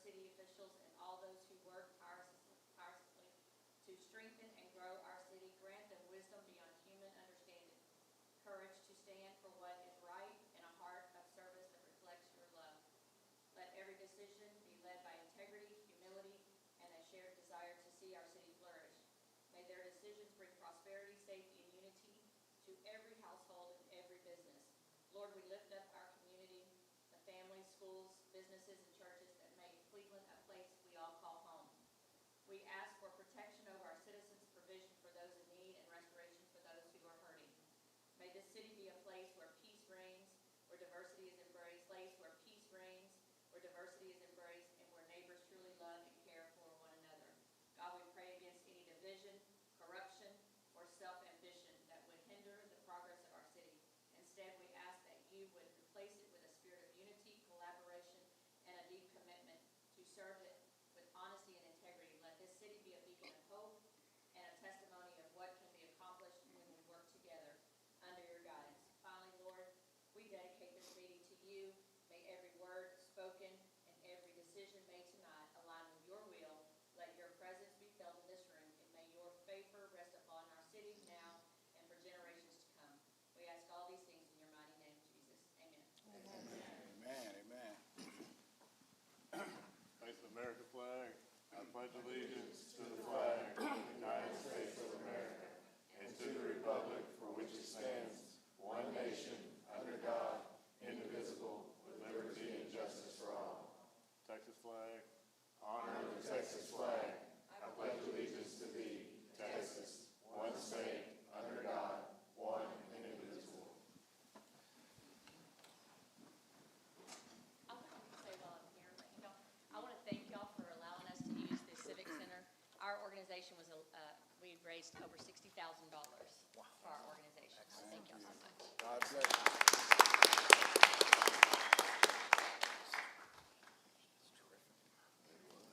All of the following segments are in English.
city officials and all those who work tirelessly to strengthen and grow our city. Grant them wisdom beyond human understanding, courage to stand for what is right, and a heart of service that reflects your love. Let every decision be led by integrity, humility, and a shared desire to see our city flourish. May their decisions bring prosperity, safety, and unity to every household and every business. Lord, we lift up our community, the families, schools, businesses, and churches that make Cleveland a place we all call home. We ask for protection over our citizens, provision for those in need, and restoration for those who are hurting. May this city be a place where peace reigns, where diversity is embraced, where diversity is embraced, and where neighbors truly love and care for one another. God, we pray against any division, corruption, or self-ambition that would hinder the progress of our city. Instead, we ask that you would replace it with a spirit of unity, collaboration, and a deep commitment to serve it with honesty and integrity. Let this city be a beacon of hope and a testimony of what can be accomplished when we work together under your guidance. Finally, Lord, we dedicate this meeting to you. May every word spoken and every decision made tonight align with your will. Let your presence be felt in this room, and may your favor rest upon our city now and for generations to come. We ask all these things in your mighty name, Jesus. Amen. Amen. Amen. Face the American flag. I pledge allegiance to the flag of the United States of America and to the republic for which it stands, one nation, under God, indivisible, with liberty and justice for all. Texas flag. Honor the Texas flag. I pledge allegiance to thee, Texas, one state, under God, one and indivisible. I'll say while I'm here, let you know, I want to thank y'all for allowing us to use the Civic Center. Our organization was, we raised over $60,000 for our organization. So thank y'all so much. God bless you.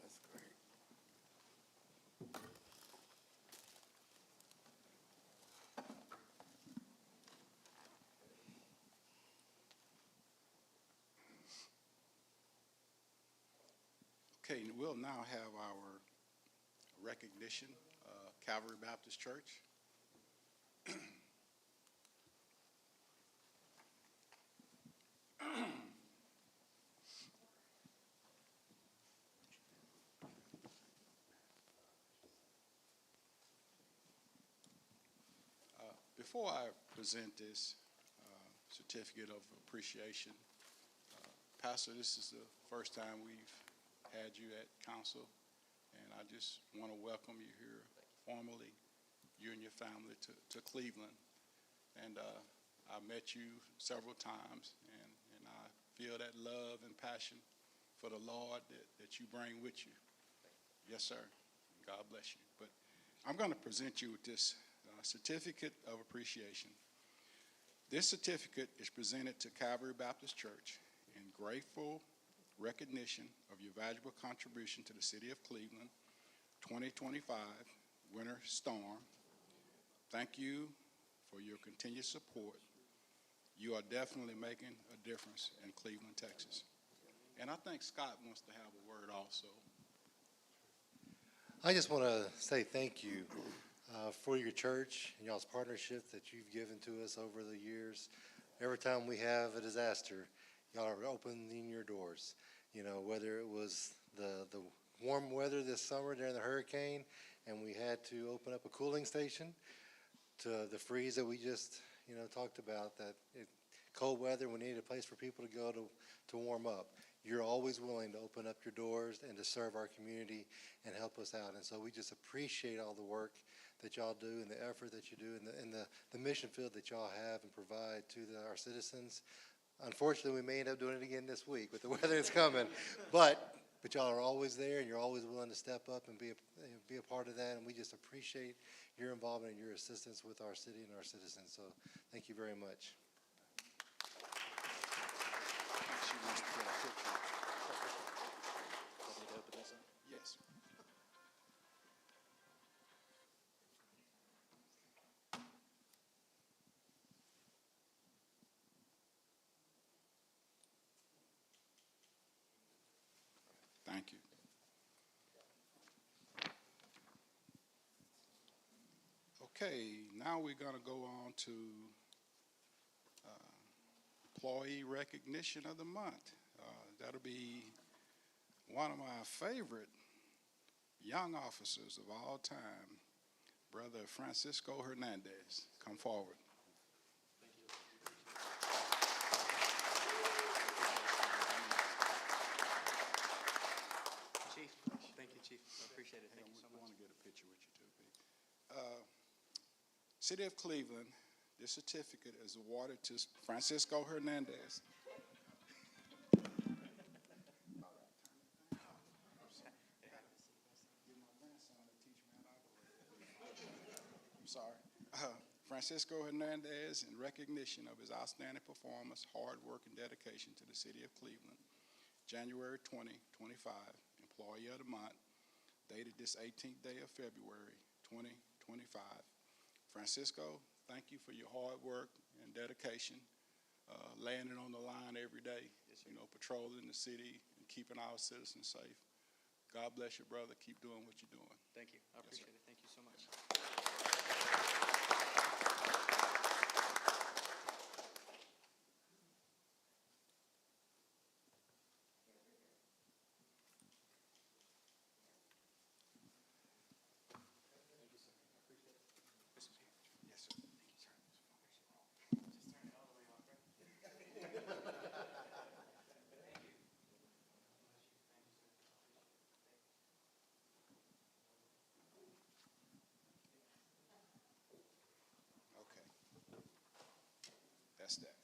That's great. Okay, we'll now have our recognition, Calvary Baptist Church. Before I present this certificate of appreciation, Pastor, this is the first time we've had you at council, and I just want to welcome you here formally, you and your family, to Cleveland. And I met you several times, and I feel that love and passion for the Lord that you bring with you. Yes, sir. God bless you. But I'm going to present you with this certificate of appreciation. This certificate is presented to Calvary Baptist Church in grateful recognition of your valuable contribution to the city of Cleveland 2025 winter storm. Thank you for your continued support. You are definitely making a difference in Cleveland, Texas. And I think Scott wants to have a word also. I just want to say thank you for your church and y'all's partnership that you've given to us over the years. Every time we have a disaster, y'all are opening your doors. You know, whether it was the warm weather this summer during the hurricane and we had to open up a cooling station, to the freeze that we just, talked about, that cold weather, we needed a place for people to go to warm up. You're always willing to open up your doors and to serve our community and help us out. And so we just appreciate all the work that y'all do and the effort that you do and the mission field that y'all have and provide to our citizens. Unfortunately, we may end up doing it again this week with the weather that's coming, but y'all are always there and you're always willing to step up and be a part of that. And we just appreciate your involvement and your assistance with our city and our citizens. So thank you very much. She wants to get a picture. Want me to open this up? Yes. Thank you. Okay, now we're going to go on to Employee Recognition of the Month. That'll be one of my favorite young officers of all time, Brother Francisco Hernandez. Come forward. Chief, thank you, Chief. I appreciate it. Thank you so We want much. to get a picture with you too, Pete. City of Cleveland, this certificate is awarded to Francisco Hernandez. I'm sorry. Francisco Hernandez, in recognition of his outstanding performance, hard work, and dedication to the City of Cleveland, January 2025, Employee of the Month, dated this 18th day of February 2025. Francisco, thank you for your hard work and dedication, laying it on the line every day, patrolling the city and keeping our citizens safe. God bless you, brother. Keep doing what you're doing. Thank you. I Yes, sir. appreciate it. Thank you so much. Yes, sir. Okay. That's that.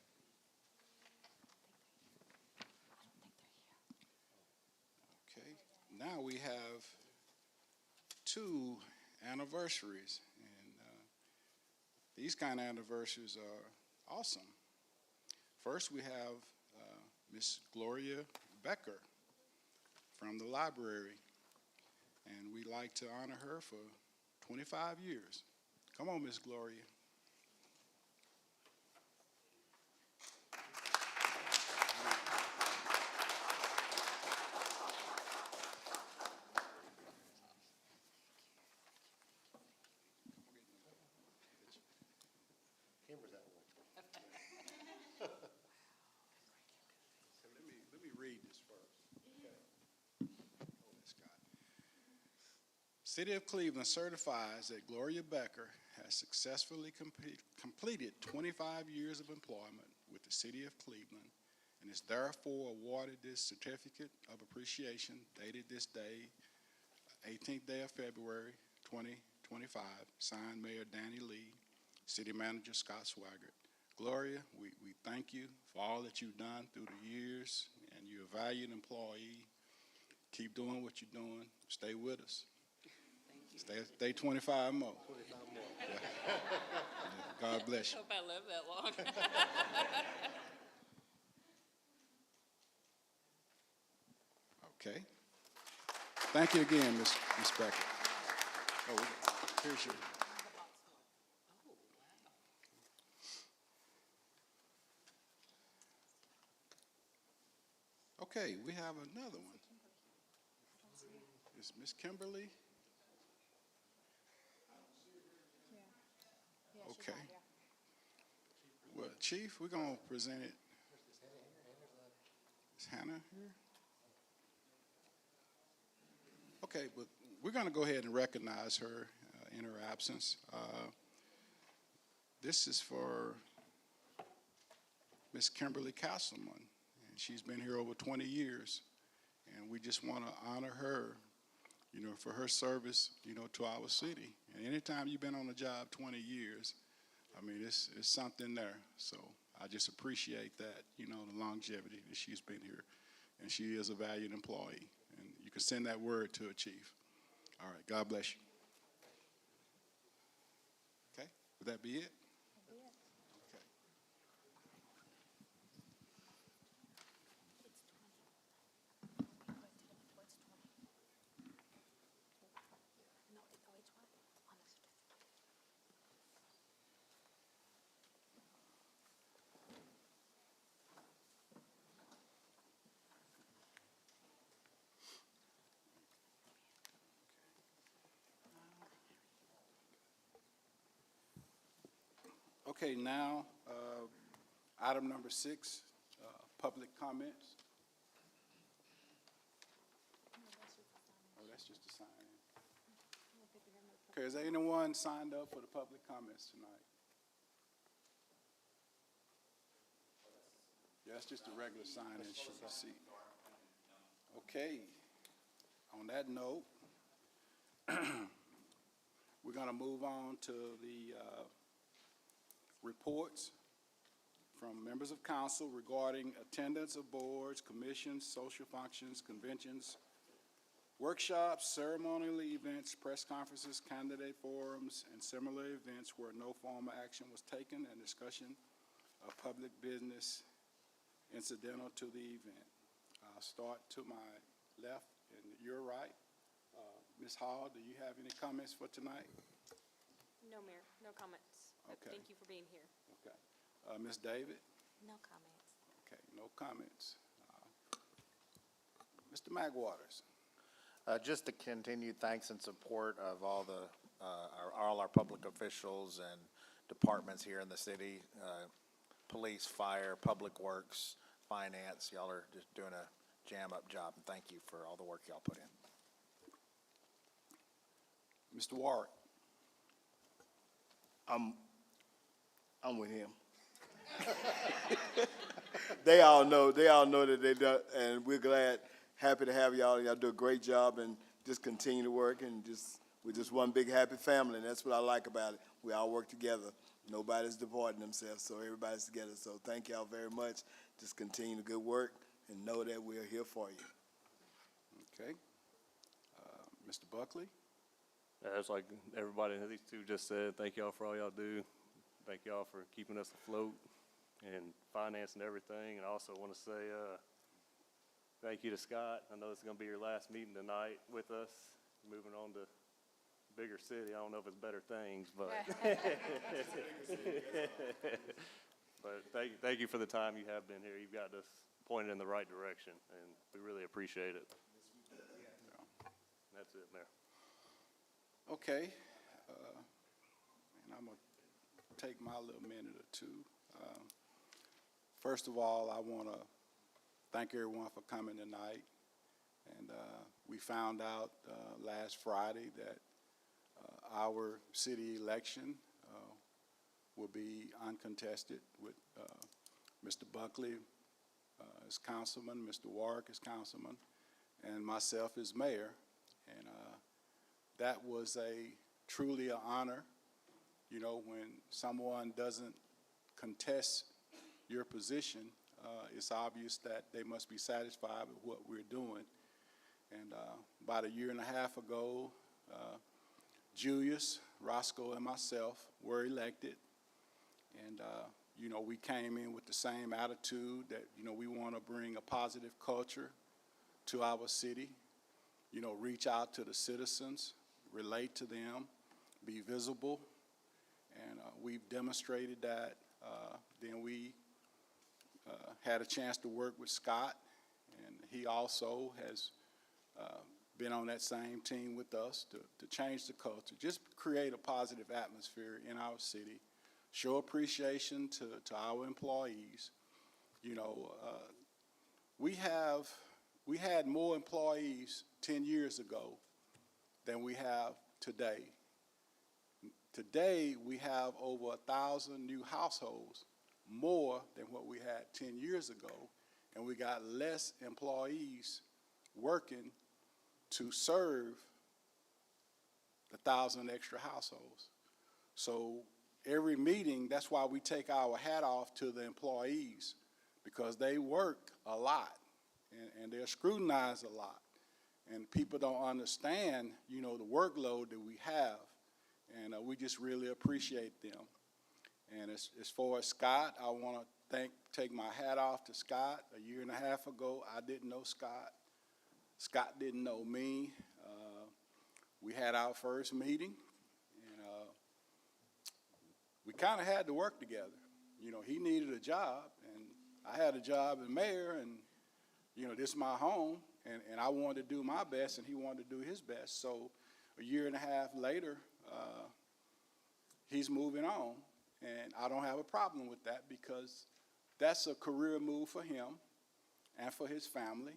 Okay. Now we have two anniversaries, and these kind of anniversaries are awesome. First, we have Miss Gloria Becker from the library, and we'd like to honor her for 25 years. Come on, Miss Gloria. Camera's that way. Let me read this first. Okay. Oh, that's God. City of Cleveland certifies that Gloria Becker has successfully completed 25 years of employment with the City of Cleveland and is therefore awarded this certificate of appreciation dated this day, 18th day of February 2025, signed Mayor Danny Lee, City Manager Scott Swaggart. Gloria, we thank you for all that you've done through the years, and you're a valued employee. Keep doing what you're doing. Stay with us. Stay 25 more. 25 more. God bless you. Hope I live that long. Okay. Thank you again, Ms. Becker. Oh, here's your. Okay, we have another one. Is Miss Kimberly? Okay. Well, Chief, we're going to present it. Is Hannah here? Okay, but we're going to go ahead and recognize her in her absence. This is for Miss Kimberly Castleman, and she's been here over 20 years, and we just want to honor her, for her service, to our city. And anytime you've been on the job 20 years, I mean, it's something there. So I just appreciate that, the longevity that she's been here, and she is a valued employee. And you can send that word to a chief. All right, God bless you. Okay, would that be it? Okay. Okay, now, item number 6, public comments. Oh, that's just a sign. Okay, is there anyone signed up for the public comments tonight? Yeah, that's just a regular sign-in sheet. Okay, on that note, we're going to move on to the reports from members of council regarding attendance of boards, commissions, social functions, conventions, workshops, ceremonial events, press conferences, candidate forums, and similar events where no formal action was taken, and discussion of public business incidental to the event. I'll start to my left and your right. Ms. Hall, do you have any comments for tonight? No, Mayor, no comments. But Okay. Thank you for being here. Okay. Ms. David? No comments. Okay, no comments. Mr. McWaters? Just to continue thanks and support of all our public officials and departments here in the city, police, fire, public works, finance. Y'all are just doing a jam-up job, and thank you for all the work y'all put in. Mr. Warwick? I'm with him. They all know that they do, and we're happy to have y'all. Y'all do a great job, and just continue to work, and we're just one big happy family, and that's what I like about it. We all work together. Nobody's departing themselves, so everybody's together. So thank y'all very much. Just continue the good work, and know that we're here for you. Okay. Mr. Buckley? It's like everybody, these two just said, thank y'all for all y'all do. Thank y'all for keeping us afloat and financing everything. And I also want to say thank you to Scott. I know this is going to be your last meeting tonight with us. Moving on to bigger city. I don't know if it's better things, but but thank you for the time you have been here. You've got us pointed in the right direction, and we really appreciate it. That's it, Mayor. Okay. And I'm going to take my little minute or two. First of all, I want to thank everyone for coming tonight. And we found out last Friday that our city election will be uncontested with Mr. Buckley as councilman, Mr. Warwick as councilman, and myself as mayor. And that was truly an honor. You know, when someone doesn't contest your position, it's obvious that they must be satisfied with what we're doing. And about a year and a half ago, Julius, Roscoe, and myself were elected. And, you know, we came in with the same attitude that, you know, we want to bring a positive culture to our city, you know, reach out to the citizens, relate to them, be visible. And we've demonstrated that. Then we had a chance to work with Scott, and he also has been on that same team with us to change the culture, just create a positive atmosphere in our city, show appreciation to our employees. You know, we had more employees 10 years ago than we have today. Today, we have over 1,000 new households, more than what we had 10 years ago, and we got less employees working to serve the 1,000 extra households. So every meeting, that's why we take our hat off to the employees, because they work a lot, and they're scrutinized a lot. And people don't understand, you know, the workload that we have, and we just really appreciate them. And as far as Scott, I want to take my hat off to Scott. A year and a half ago, I didn't know Scott. Scott didn't know me. We had our first meeting, and we kind of had to work together. You know, he needed a job, and I had a job as mayor, and, you know, this is my home, and I wanted to do my best, and he wanted to do his best. So a year and a half later, he's moving on, And I don't have a problem with that because that's a career move for him and for his family.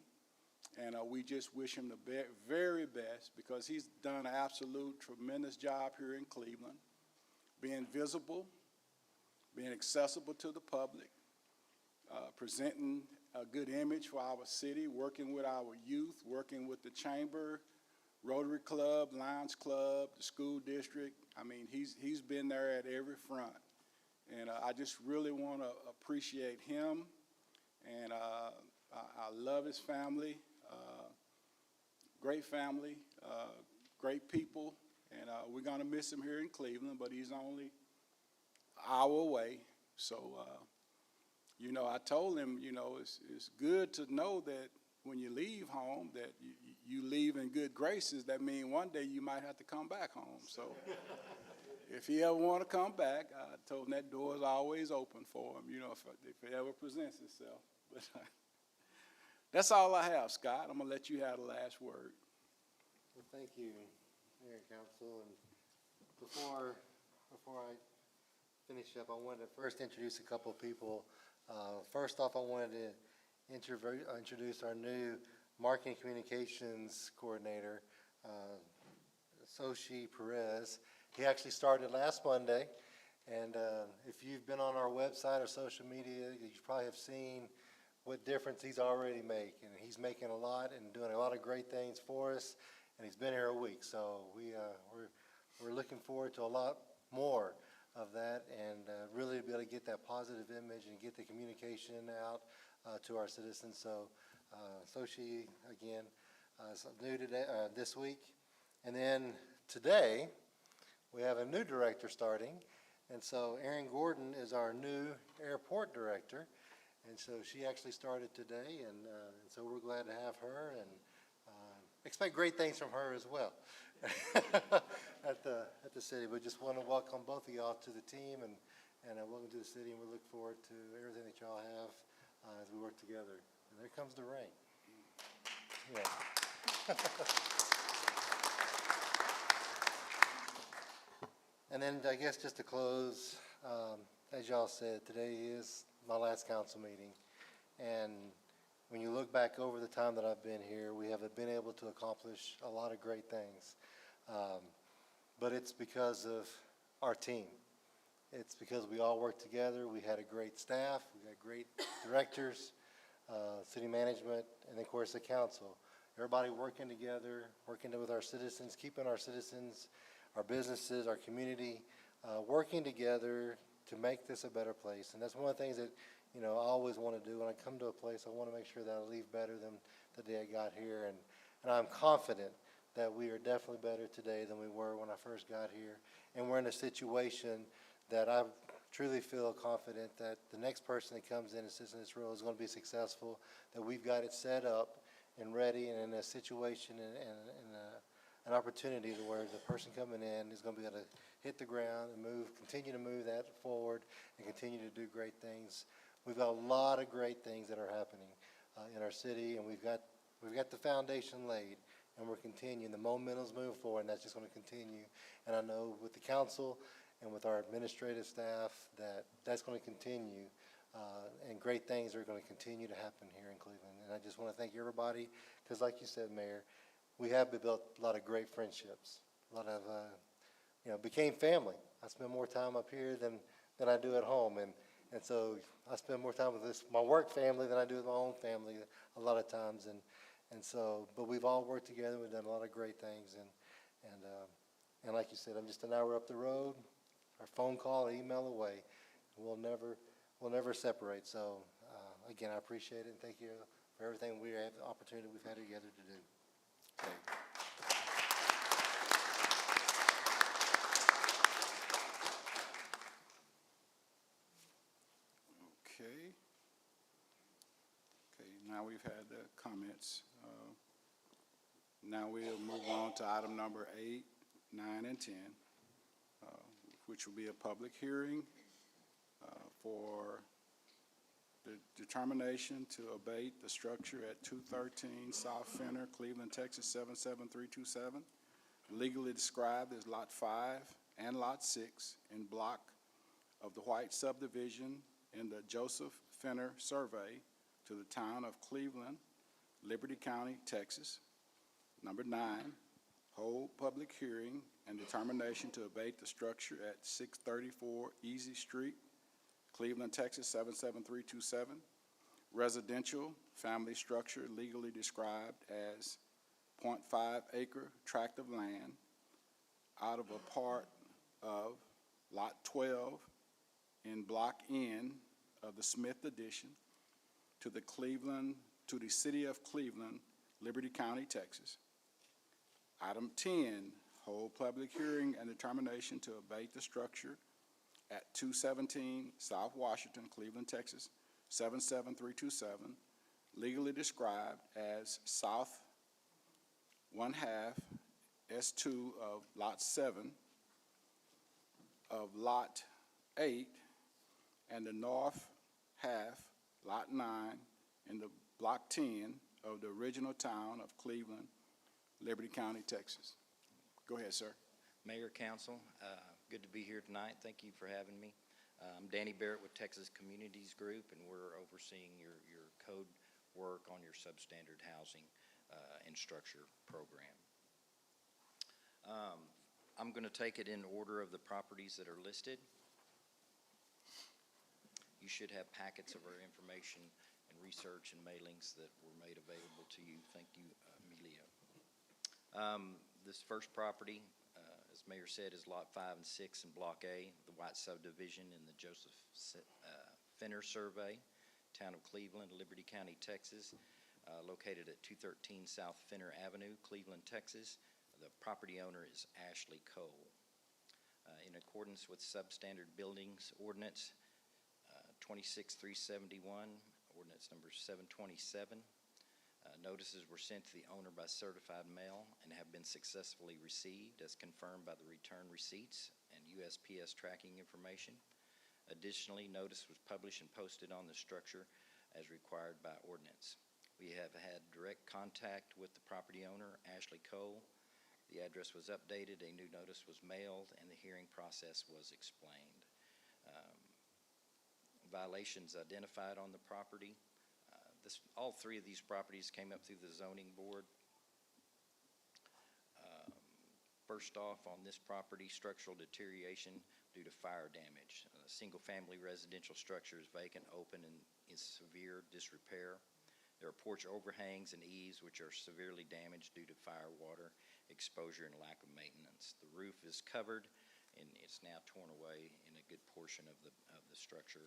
And we just wish him the very best because he's done an absolute tremendous job here in Cleveland, being visible, being accessible to the public, presenting a good image for our city, working with our youth, working with the chamber, Rotary Club, Lions Club, the school district. I mean, he's been there at every front. And I just really want to appreciate him. And I love his family, great family, great people. And we're going to miss him here in Cleveland, but he's only an hour away. So, you know, I told him, you know, it's good to know that when you leave home that you leave in good graces. That means one day you might have to come back home. So if he ever want to come back, I told him that door is always open for him, you know, if it ever presents itself. But that's all I have, Scott. I'm going to let you have the last word. Well, thank you, Mayor and Council. And before I finish up, I wanted to first introduce a couple of people. First off, I wanted to introduce our new marketing communications coordinator, Soshi Perez. He actually started last Monday, and if you've been on our website or social media, you probably have seen what difference he's already making. He's making a lot and doing a lot of great things for us, and he's been here a week, so we're looking forward to a lot more of that, and really be able to get that positive image and get the communication out to our citizens. So Soshi, again, is new today, this week. And then today, we have a new director starting. And so Erin Gordon is our new airport director. And so she actually started today, and so we're glad to have her, and expect great things from her as well at the city. But just want to welcome both of y'all to the team, and welcome to the city, and we look forward to everything that y'all have as we work together. And there comes the rain. Yeah. And then I guess just to close, as y'all said, today is my last council meeting. And when you look back over the time that I've been here, we have been able to accomplish a lot of great things. But it's because of our team. It's because we all work together. We had a great staff. We had great directors, city management, and of course the council. Everybody working together, working with our citizens, keeping our citizens, our businesses, our community, working together to make this a better place. And that's one of the things that, you know, I always want to do. When I come to a place, I want to make sure that I leave better than the day I got here. And I'm confident that we are definitely better today than we were when I first got here. And we're in a situation that I truly feel confident that the next person that comes in and sits in this role is going to be successful, that we've got it set up and ready and in a situation and an opportunity to where the person coming in is going to be able to hit the ground and continue to move that forward and continue to do great things. We've got a lot of great things that are happening in our city, and we've got the foundation laid, and we're continuing. The momentum's moving forward, and that's just going to continue. And I know with the council and with our administrative staff that's going to continue, and great things are going to continue to happen here in Cleveland. And I just want to thank everybody, because like you said, Mayor, we have built a lot of great friendships, a lot of, became family. I spend more time up here than I do at home. And so I spend more time with my work family than I do with my own family a lot of times. And so, but we've all worked together. We've done a lot of great things. And like you said, I'm just an hour up the road, our phone call, email away. We'll never separate. So again, I appreciate it, and thank you for everything we have, the opportunity we've had together to do. Okay. Now we've had the comments. Now we'll move on to item number 8, 9, and 10, which will be a public hearing for the determination to abate the structure at 213 South Fenner, Cleveland, Texas 77327, legally described as Lot 5 and Lot 6 in Block of the White subdivision in the Joseph Finner Survey to the town of Cleveland, Liberty County, Texas. Number 9, hold public hearing and determination to abate the structure at 634 Easy Street, Cleveland, Texas, 77327. Residential family structure legally described as .5 acre tract of land out of a part of Lot 12 in Block N of the Smith Addition to the City of Cleveland, Liberty County, Texas. Item 10, hold public hearing and determination to abate the structure at 217 South Washington, Cleveland, Texas, 77327, legally described as South 1/2 S2 of Lot 7 of Lot 8 and the North half, Lot 9, in the Block 10 of the original town of Cleveland, Liberty County, Texas. Go ahead, sir. Mayor, Council, good to be here tonight. Thank you for having me. I'm Danny Barrett with Texas Communities Group, and we're overseeing your code work on your substandard housing and structure program. I'm going to take it in order of the properties that are listed. You should have packets of our information and research and mailings that were made available to you. Thank you, Emilio. This first property, as Mayor said, is Lot 5 and 6 in Block A, the White subdivision in the Joseph Finner Survey, Town of Cleveland, Liberty County, Texas, located at 213 South Finner Avenue, Cleveland, Texas. The property owner is Ashley Cole. In accordance with Substandard Buildings Ordinance 26371, Ordinance number 727, notices were sent to the owner by certified mail and have been successfully received as confirmed by the return receipts and USPS tracking information. Additionally, notice was published and posted on the structure as required by ordinance. We have had direct contact with the property owner, Ashley Cole. The address was updated, a new notice was mailed, and the hearing process was explained. Violations identified on the property. All three of these properties came up through the zoning board. First off, on this property, structural deterioration due to fire damage. A single-family residential structure is vacant, open, and in severe disrepair. There are porch overhangs and eaves which are severely damaged due to fire, water exposure, and lack of maintenance. The roof is covered, and it's now torn away in a good portion of the structure.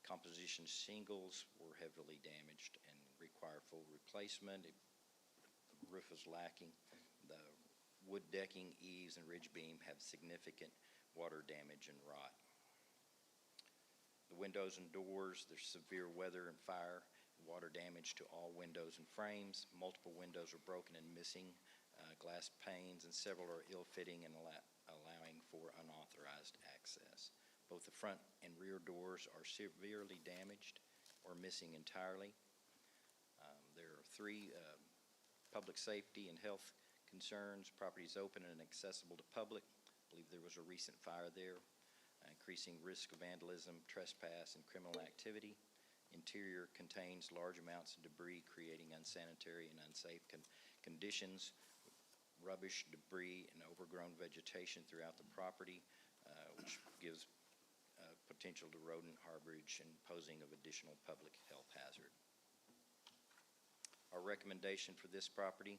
Composition shingles were heavily damaged and require full replacement. The roof is lacking. The wood decking, eaves, and ridge beam have significant water damage and rot. The windows and doors, there's severe weather and fire, water damage to all windows and frames. Multiple windows are broken and missing glass panes, and several are ill-fitting and allowing for unauthorized access. Both the front and rear doors are severely damaged or missing entirely. There are 3 public safety and health concerns. Property is open and accessible to public. I believe there was a recent fire there, increasing risk of vandalism, trespass, and criminal activity. Interior contains large amounts of debris, creating unsanitary and unsafe conditions. Rubbish, debris, and overgrown vegetation throughout the property, which gives potential to rodent harborage and posing of additional public health hazard. Our recommendation for this property,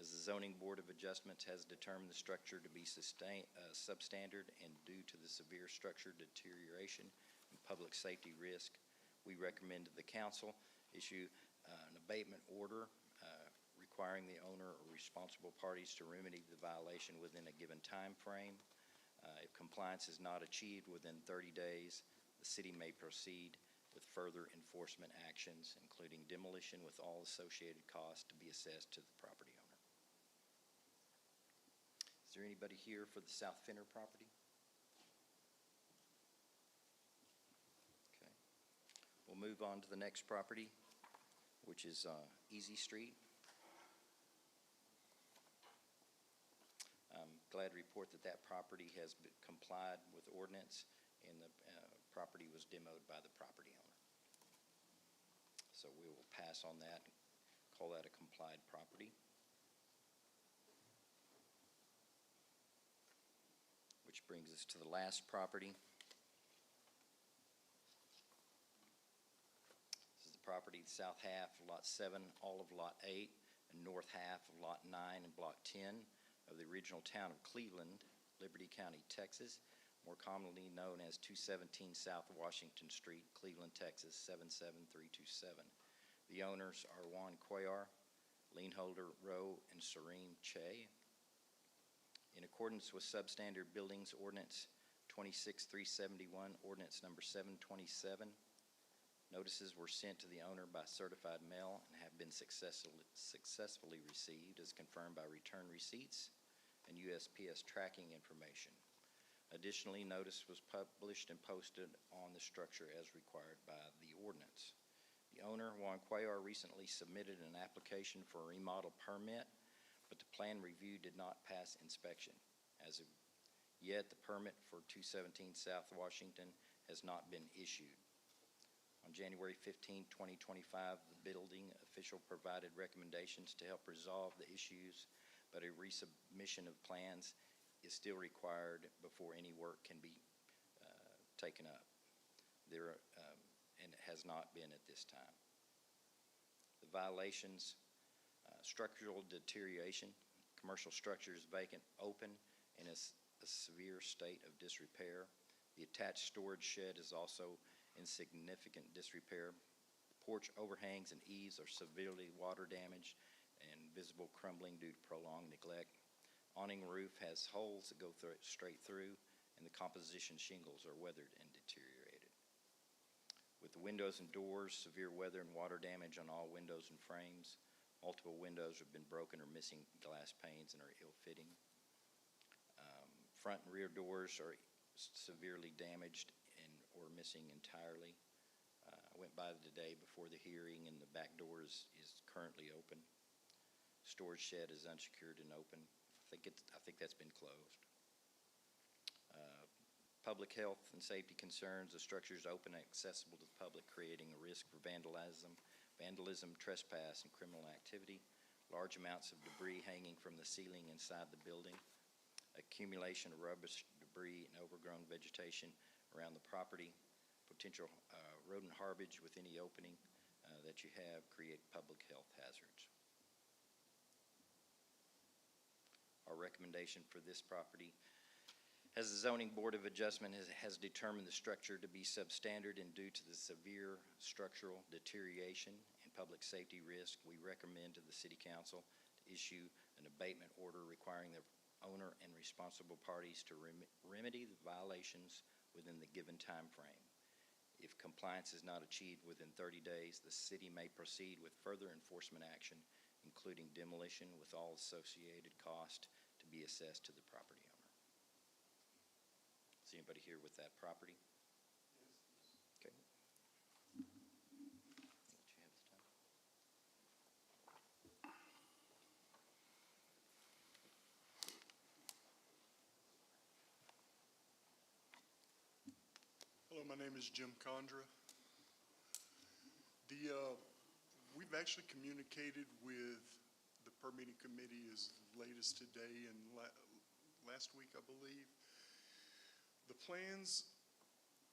as the Zoning Board of Adjustments has determined the structure to be substandard and due to the severe structure deterioration and public safety risk, we recommend to the council issue an abatement order requiring the owner or responsible parties to remedy the violation within a given time frame. If compliance is not achieved within 30 days, the city may proceed with further enforcement actions, including demolition with all associated costs to be assessed to the property owner. Is there anybody here for the South Finner property? Okay. We'll move on to the next property, which is Easy Street. I'm glad to report that that property has complied with ordinance and the property was demoed by the property owner. So we will pass on that, and call that a complied property. Which brings us to the last property. This is the property, the south half of Lot 7, all of Lot 8, and north half of Lot 9 and Block 10 of the original town of Cleveland, Liberty County, Texas, more commonly known as 217 South Washington Street, Cleveland, Texas, 77327. The owners are Juan Cuellar, lien holder Roe and Serene Che. In accordance with Substandard Buildings Ordinance 26371, Ordinance number 727, notices were sent to the owner by certified mail and have been successfully received as confirmed by return receipts and USPS tracking information. Additionally, notice was published and posted on the structure as required by the ordinance. The owner, Juan Cuellar, recently submitted an application for a remodel permit, but the plan review did not pass inspection. As of yet, the permit for 217 South Washington has not been issued. On January 15, 2025, the building official provided recommendations to help resolve the issues, but a resubmission of plans is still required before any work can be taken up. And it has not been at this time. The violations: structural deterioration, commercial structures vacant, open, in a severe state of disrepair. The attached storage shed is also in significant disrepair. Porch overhangs and eaves are severely water damaged and visible crumbling due to prolonged neglect. Awning roof has holes that go straight through, and the composition shingles are weathered and deteriorated. With the windows and doors, severe weather and water damage on all windows and frames. Multiple windows have been broken or missing glass panes and are ill-fitting. Front and rear doors are severely damaged or missing entirely. I went by the day before the hearing, and the back door is currently open. Storage shed is unsecured and open. I think that's been closed. Public health and safety concerns: the structure is open and accessible to the public, creating a risk for vandalism, trespass, and criminal activity. Large amounts of debris hanging from the ceiling inside the building. Accumulation of rubbish, debris, and overgrown vegetation around the property. Potential rodent harbage with any opening that you have create public health hazards. Our recommendation for this property: as the Zoning Board of Adjustment has determined the structure to be substandard and due to the severe structural deterioration and public safety risk, we recommend to the City Council to issue an abatement order requiring the owner and responsible parties to remedy the violations within the given time frame. If compliance is not achieved within 30 days, the city may proceed with further enforcement action, including demolition with all associated cost to be assessed to the property owner. Is anybody here with that property? Okay. Let you have this time. Hello, my name is Jim Condra. We've actually communicated with the permitting committee as late as today and last week, I believe. The plans,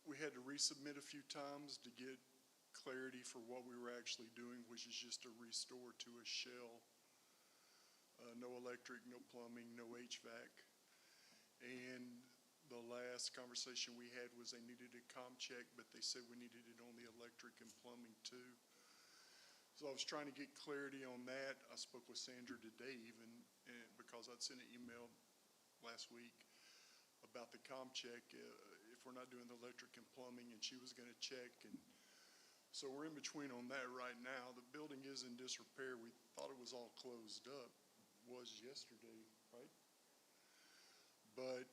we had to resubmit a few times to get clarity for what we were actually doing, which is just a restore to a shell. No electric, no plumbing, no HVAC. And the last conversation we had was they needed a comp check, but they said we needed it on the electric and plumbing too. So I was trying to get clarity on that. I spoke with Sandra today even, because I'd sent an email last week about the comp check, if we're not doing the electric and plumbing, and she was gonna check. And so we're in between on that right now. The building is in disrepair. We thought it was all closed up, was yesterday, right? But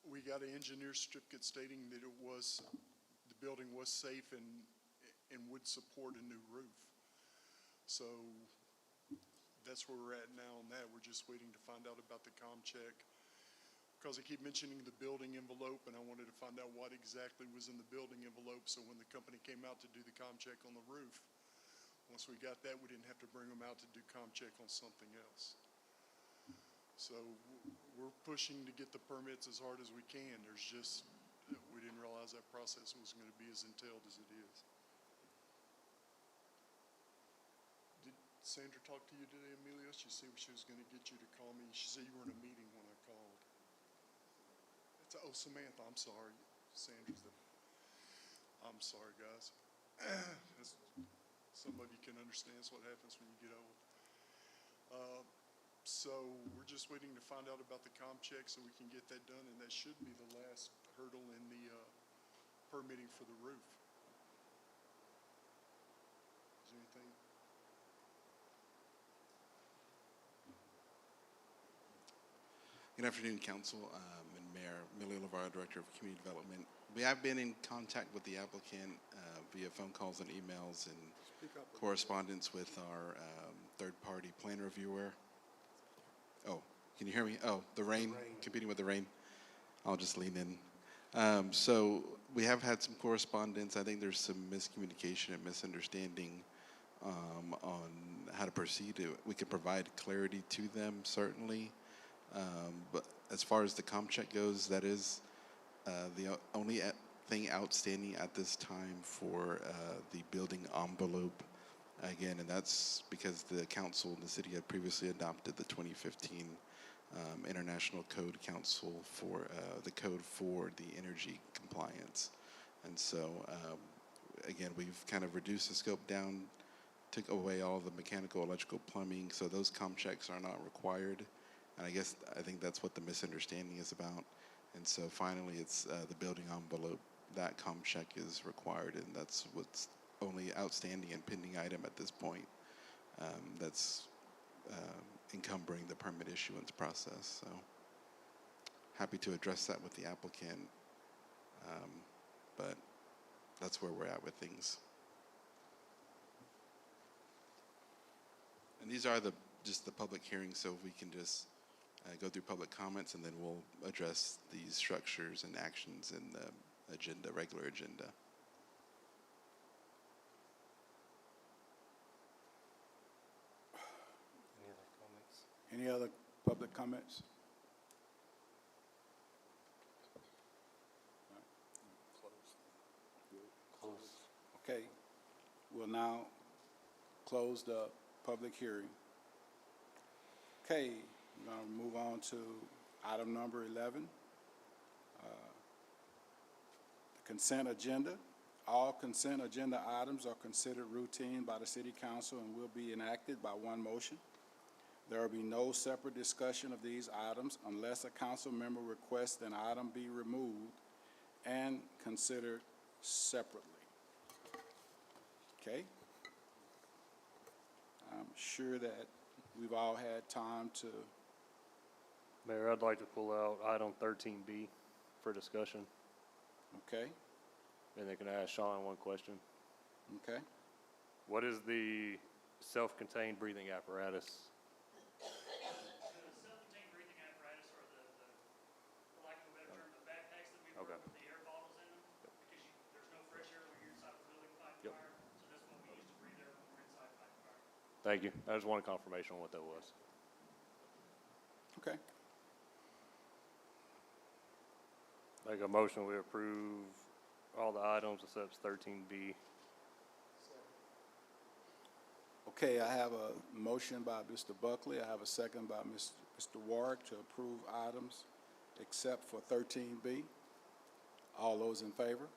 we got an engineer certificate stating that the building was safe and would support a new roof. So that's where we're at now on that. We're just waiting to find out about the comm check. because they keep mentioning the building envelope, and I wanted to find out what exactly was in the building envelope, so when the company came out to do the comm check on the roof, once we got that, we didn't have to bring them out to do comm check on something else. So we're pushing to get the permits as hard as we can. There's just, we didn't realize that process was going to be as entailed as it is. Did Sandra talk to you today, Emilio? She said she was going to get you to call me. She said you were in a meeting when I called. Oh, Samantha, I'm sorry. Sandra's the, I'm sorry, guys. Some of you can understand what happens when you get old. So we're just waiting to find out about the comm check so we can get that done, and that should be the last hurdle in the permitting for the roof. Is there anything? Good afternoon, Council and Mayor. Emilio Lavarra, Director of Community Development. We have been in contact with the applicant via phone calls and emails and correspondence with our third-party plan reviewer. Oh, can you hear me? Oh, the rain, competing with the rain. I'll just lean in. So we have had some correspondence. I think there's some miscommunication and misunderstanding on how to proceed. We can provide clarity to them, certainly. But as far as the comm check goes, that is the only thing outstanding at this time for the building envelope. Again, and that's because the council and the city had previously adopted the 2015 International Code Council for the code for the energy compliance. And so, again, we've kind of reduced the scope down, took away all the mechanical, electrical, plumbing, so those comm checks are not required. And I think that's what the misunderstanding is about. And so finally, it's the building envelope. That comm check is required, and that's what's only outstanding and pending item at this point that's encumbering the permit issuance process. So happy to address that with the applicant, but that's where we're at with things. And these are just the public hearings, so if we can just go through public comments, and then we'll address these structures and actions in the agenda, regular agenda. Any other comments? Any other public comments? Close. Okay, we'll now close the public hearing. Okay, we're going to move on to item number 11. The consent agenda. All consent agenda items are considered routine by the City Council and will be enacted by one motion. There will be no separate discussion of these items unless a council member requests an item be removed and considered separately. Okay? I'm sure that we've all had time to, Mayor, I'd like to pull out item 13B for discussion, okay? and they can ask Sean one question. Okay? What is the self-contained breathing apparatus? The self-contained breathing apparatus, or for lack of a better term, the backpacks that we wear Okay. with the air bottles in them, because there's no fresh air when you're inside the building fighting Yep. fire, so that's what we use to breathe air when we're inside fighting fire. Thank you. I just wanted confirmation on what that was. Okay. Make a motion, we approve all the items except 13B. Okay, I have a motion by Mr. Buckley. I have a second by Mr. Warwick to approve items except for 13B. All those in favor?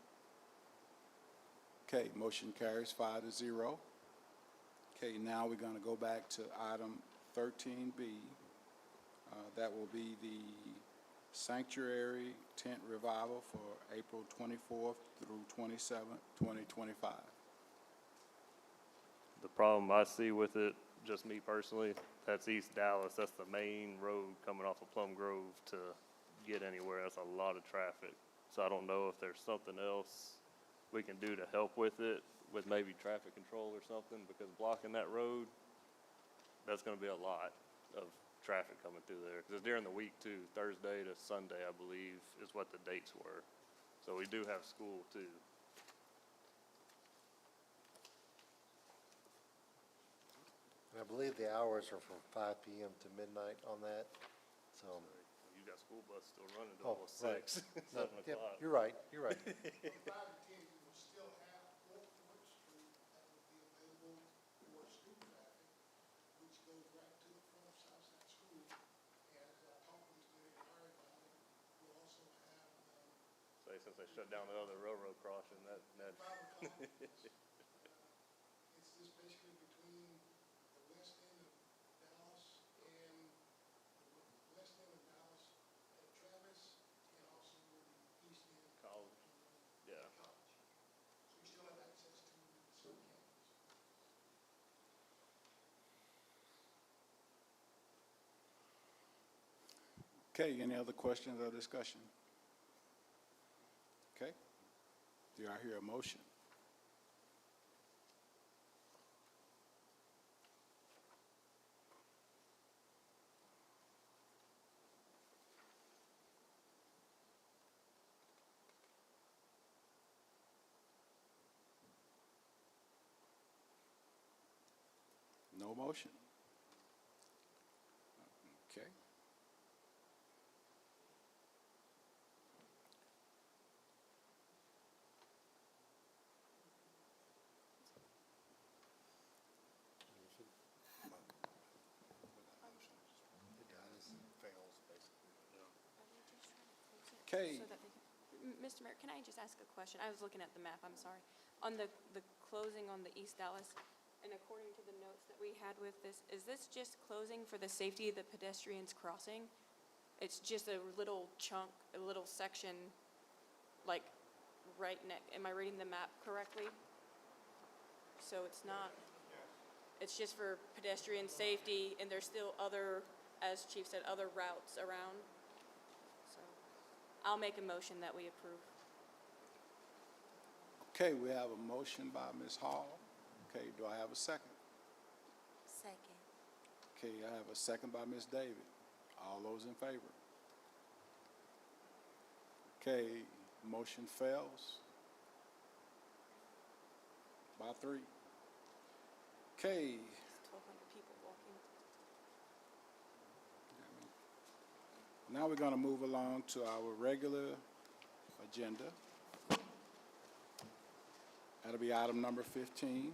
Okay, motion carries 5-0. Okay, now we're going to go back to item 13B. That will be the Sanctuary Tent Revival for April 24th through 27th, 2025. The problem I see with it, just me personally, that's East Dallas. That's the main road coming off of Plum Grove to get anywhere. That's a lot of traffic. So I don't know if there's something else we can do to help with it, with maybe traffic control or something, because blocking that road, that's gonna be a lot of traffic coming through there. 'Cause it's during the week too, Thursday to Sunday, I believe, is what the dates were. So we do have school too. And I believe the hours are from 5 PM to midnight on that, so. You got school bus still running till Oh, almost right. 6, No, 7 yep, o'clock. you're right, you're right. 5 to 10, you will still have Old Fort Street that will be available for student traffic, which goes right to the front of Southside School. And talking to the fire about it, we'll also have, Say, since they shut down the other railroad crossing, that 5 o'clock. It's just basically between the west end of Dallas and the west end of Dallas at Travis, and also the east end. College. Yeah. College. So you still have access to the school campus. Okay, any other questions or discussion? Okay. Do I hear a motion? No motion. Okay. Okay. So that they can, Mr. Mayor, can I just ask a question? I was looking at the map, I'm sorry. On the closing on the East Dallas, and according to the notes that we had with this, is this just closing for the safety of the pedestrians crossing? It's just a little chunk, a little section, like, right next, am I reading the map correctly? So it's not, it's just for pedestrian safety, and there's still other, as Chief said, other routes around? So, I'll make a motion that we approve. Okay, we have a motion by Ms. Hall. Okay, do I have a second? Second. Okay, I have a second by Ms. David. All those in favor? Okay, motion fails by 3. Okay, 1,200 people walking. now we're going to move along to our regular agenda. That'll be item number 15.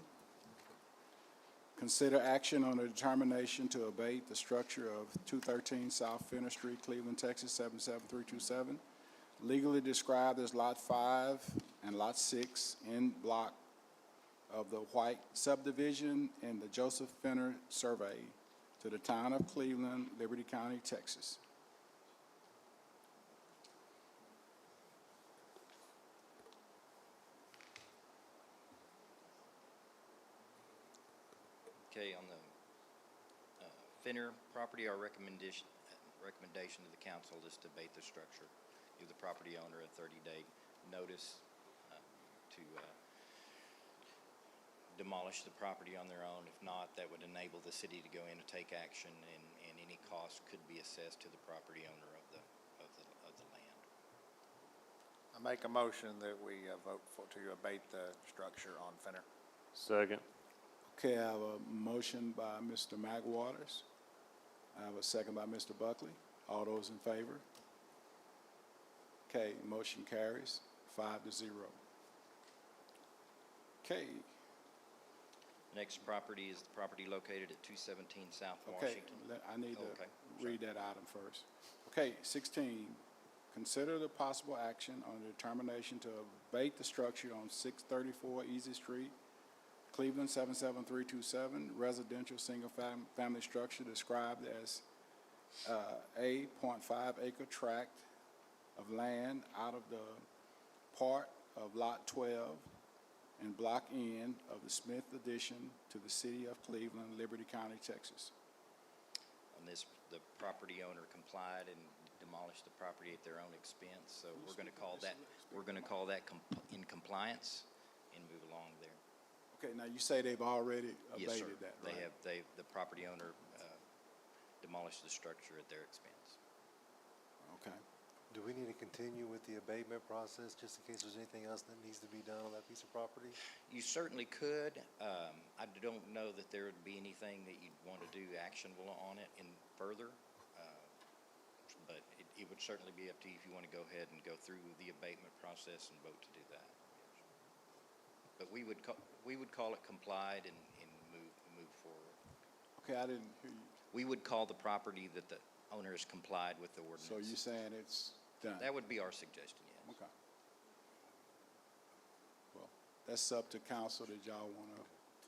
Consider action on a determination to abate the structure of 213 South Fenner Street, Cleveland, Texas, 77327, legally described as Lot 5 and Lot 6 in block of the White subdivision in the Joseph Fenner survey to the town of Cleveland, Liberty County, Texas. Okay, on the Fenner property, our recommendation to the council is to abate the structure, give the property owner a 30-day notice to demolish the property on their own. If not, that would enable the city to go in and take action, and any cost could be assessed to the property owner of the land. I make a motion that we vote to abate the structure on Fenner. Second. Okay, I have a motion by Mr. McWaters. I have a second by Mr. Buckley. All those in favor? Okay, motion carries 5-0. Okay, The next property is the property located at 217 South okay, Washington. I need to Okay, read that item first. Okay, 16, consider the possible action on the determination to abate the structure on 634 Easy Street, Cleveland, 77327, residential single-family structure described as a .5 acre tract of land out of the part of Lot 12 and Block N of the Smith addition to the city of Cleveland, Liberty County, Texas. On this, the property owner complied and demolished the property at their own expense, so we're going to call that in compliance and move along there. Okay, now you say they've already Yes, sir. abated that, right? The property owner demolish the structure at their expense. Okay. Do we need to continue with the abatement process just in case there's anything else that needs to be done on that piece of property? You certainly could. I don't know that there would be anything that you'd want to do actionable on it in further. But it would certainly be up to you if you want to go ahead and go through the abatement process and vote to do that. But we would call it complied and move forward. Okay, I didn't hear you. We would call the property that the owner has complied with the ordinance. So you're saying it's done? That would be our suggestion, yes. Okay. Well, that's up to council. Did y'all want to?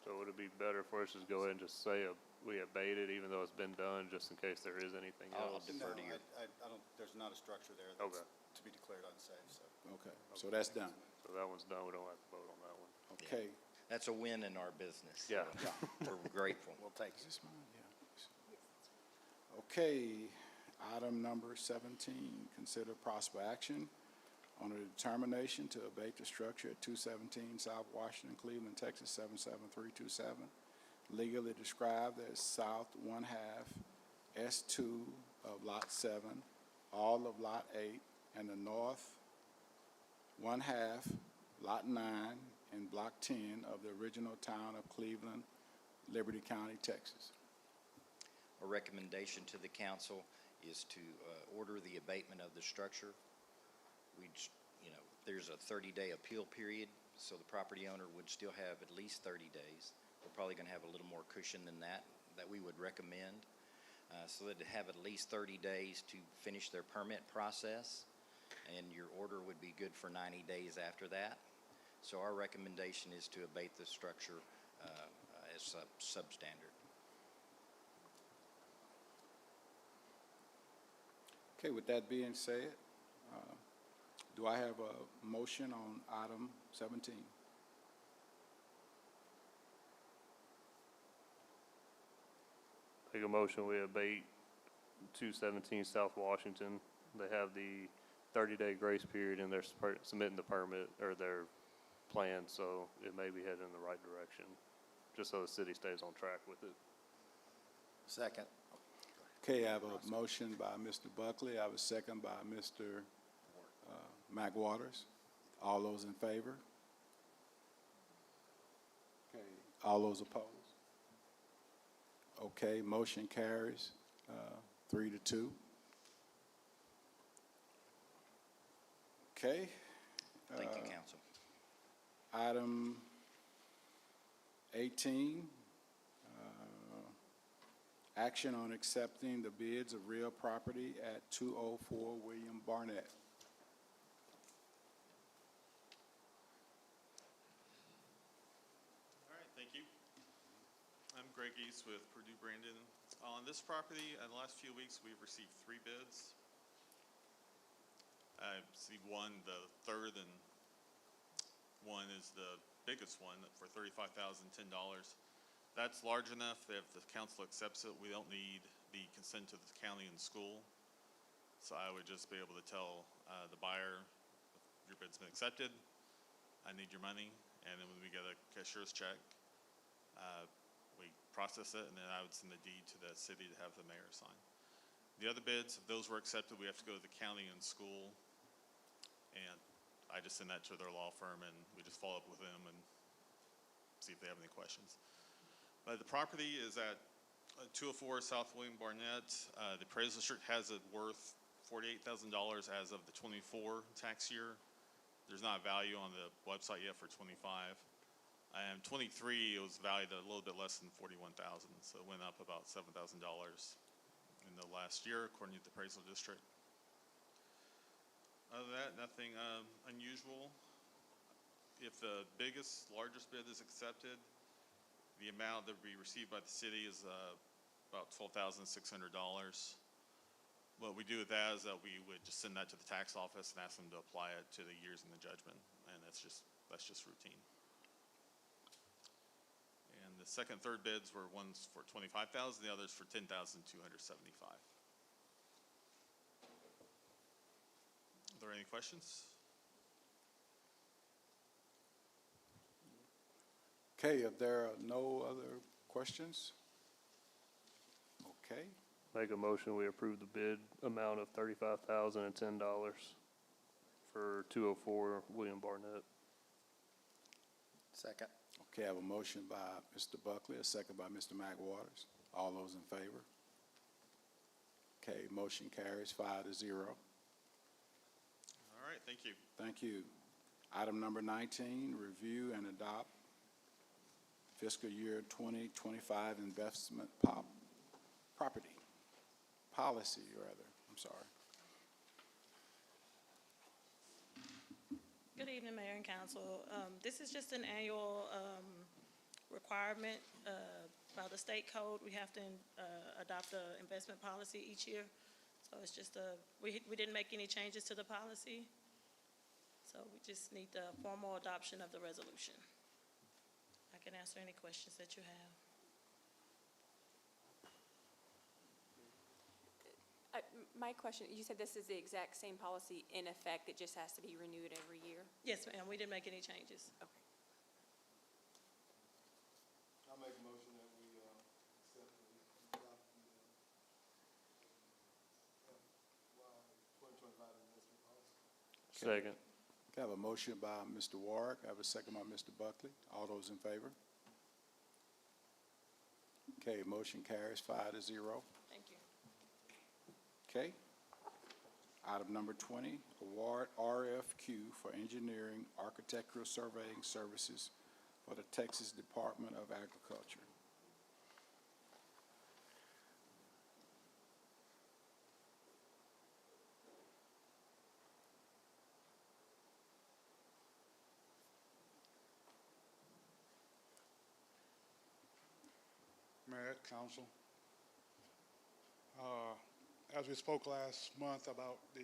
So would it be better for us to go ahead and just say we abate it even though it's been done, just in case there is anything I'll else? defer to your, I don't, there's not a structure there that's Okay. to be declared unsafe, so. Okay, so that's done. So that one's done, we don't have to vote on that one. Okay. that's a win in our business. so Yeah. We're grateful. We'll take Is it. this mine? Yeah. Okay, item number 17, consider possible action on a determination to abate the structure at 217 South Washington, Cleveland, Texas 77327, legally described as South 1/2 S2 of Lot 7, all of Lot 8, and the North 1/2 Lot 9 and Block 10 of the original town of Cleveland, Liberty County, Texas. A recommendation to the council is to order the abatement of the structure. There's a 30-day appeal period, so the property owner would still have at least 30 days. We're probably going to have a little more cushion than that we would recommend, so that they have at least 30 days to finish their permit process, and your order would be good for 90 days after that. So our recommendation is to abate the structure as substandard. Okay, with that being said, do I have a motion on item 17? Make a motion, we abate 217 South Washington. They have the 30-day grace period and they're submitting the permit or their plan, so it may be headed in the right direction, just so the city stays on track with it. Second. Okay, I have a motion by Mr. Buckley. I have a second by Mr. McWaters. All those in favor? Okay, all those opposed? Okay, motion carries 3-2. Okay. Thank you, council. Item 18, action on accepting the bids of real property at 204 William Barnett. All right, thank you. I'm Greg East with Purdue Brandon. On this property, in the last few weeks, we've received 3 bids. I see one, the third, and one is the biggest one for $35,010. That's large enough that if the council accepts it, we don't need the consent of the county and school. So I would just be able to tell the buyer, your bid's been accepted, I need your money, and then when we get a cashier's check, we process it, and then I would send the deed to the city to have the mayor sign. The other bids, if those were accepted, we have to go to the county and school, and I just send that to their law firm, and we just follow up with them and see if they have any questions. But the property is at 204 South William Barnett. The appraisal district has it worth $48,000 as of the 24 tax year. There's not a value on the website yet for 25. And 23, it was valued at a little bit less than $41,000, so it went up about $7,000 in the last year, according to the appraisal district. Other than that, nothing unusual. If the largest bid is accepted, the amount that would be received by the city is about $12,600. What we do with that is that we would just send that to the tax office and ask them to apply it to the years in the judgment, and that's just routine. And the second, third bids were ones for $25,000, the others for $10,275. Are there any questions? Okay, if there are no other questions, okay, Make a motion, we approve the bid amount of $35,010 for 204 William Barnett. Second. Okay, I have a motion by Mr. Buckley, a second by Mr. Mac Waters. All those in favor? Okay, motion carries 5-0. All right, thank you. Thank you. Item number 19, review and adopt fiscal year 2025 investment property policy, rather. I'm sorry. Good evening, Mayor and Council. This is just an annual requirement by the state code. We have to adopt an investment policy each year. So it's just we didn't make any changes to the policy. So we just need the formal adoption of the resolution. I can answer any questions that you have. My question, you said this is the exact same policy in effect, it just has to be renewed every year? Yes, ma'am, we didn't make any changes. Okay. I'll make a motion that we accept and adopt the 2025 investment policy. Second. Okay, I have a motion by Mr. Warwick. I have a second by Mr. Buckley. All those in favor? Okay, motion carries 5-0. Thank you. Okay. Item number 20, award RFQ for engineering architectural surveying services for the Texas Department of Agriculture. Mayor, Council. As we spoke last month about the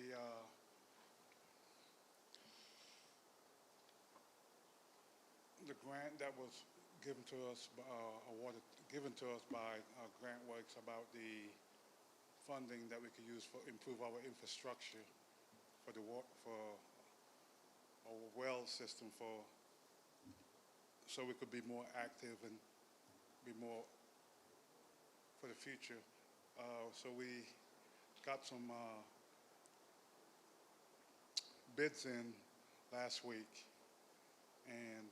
grant that was given to us, given to us by GrantWorks about the funding that we could use for improve our infrastructure for the for our well system so we could be more active and be more for the future. So we got some bids in last week, and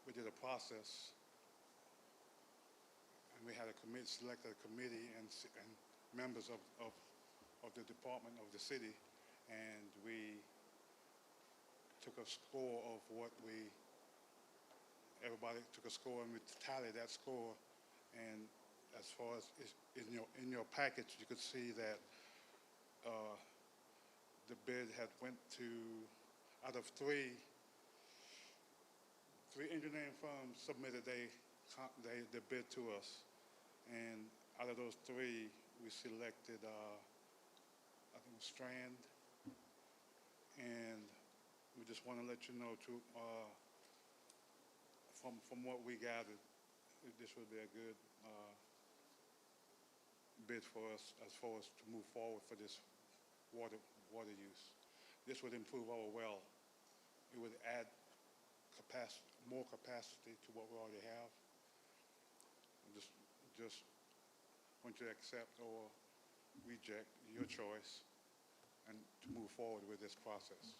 we did a process, and we had selected a committee and members of the department of the city, and we took a score of everybody took a score, and we tallied that score. And as far as in your package, you could see that the bid had went to, out of three engineering firms submitted the bid to us, and out of those three, we selected I think Strand, and we just want to let you know from what we gathered, this would be a good bid for us as far as to move forward for this water use. This would improve our well. It would add more capacity to what we already have. Just want you to accept or reject, your choice, and to move forward with this process.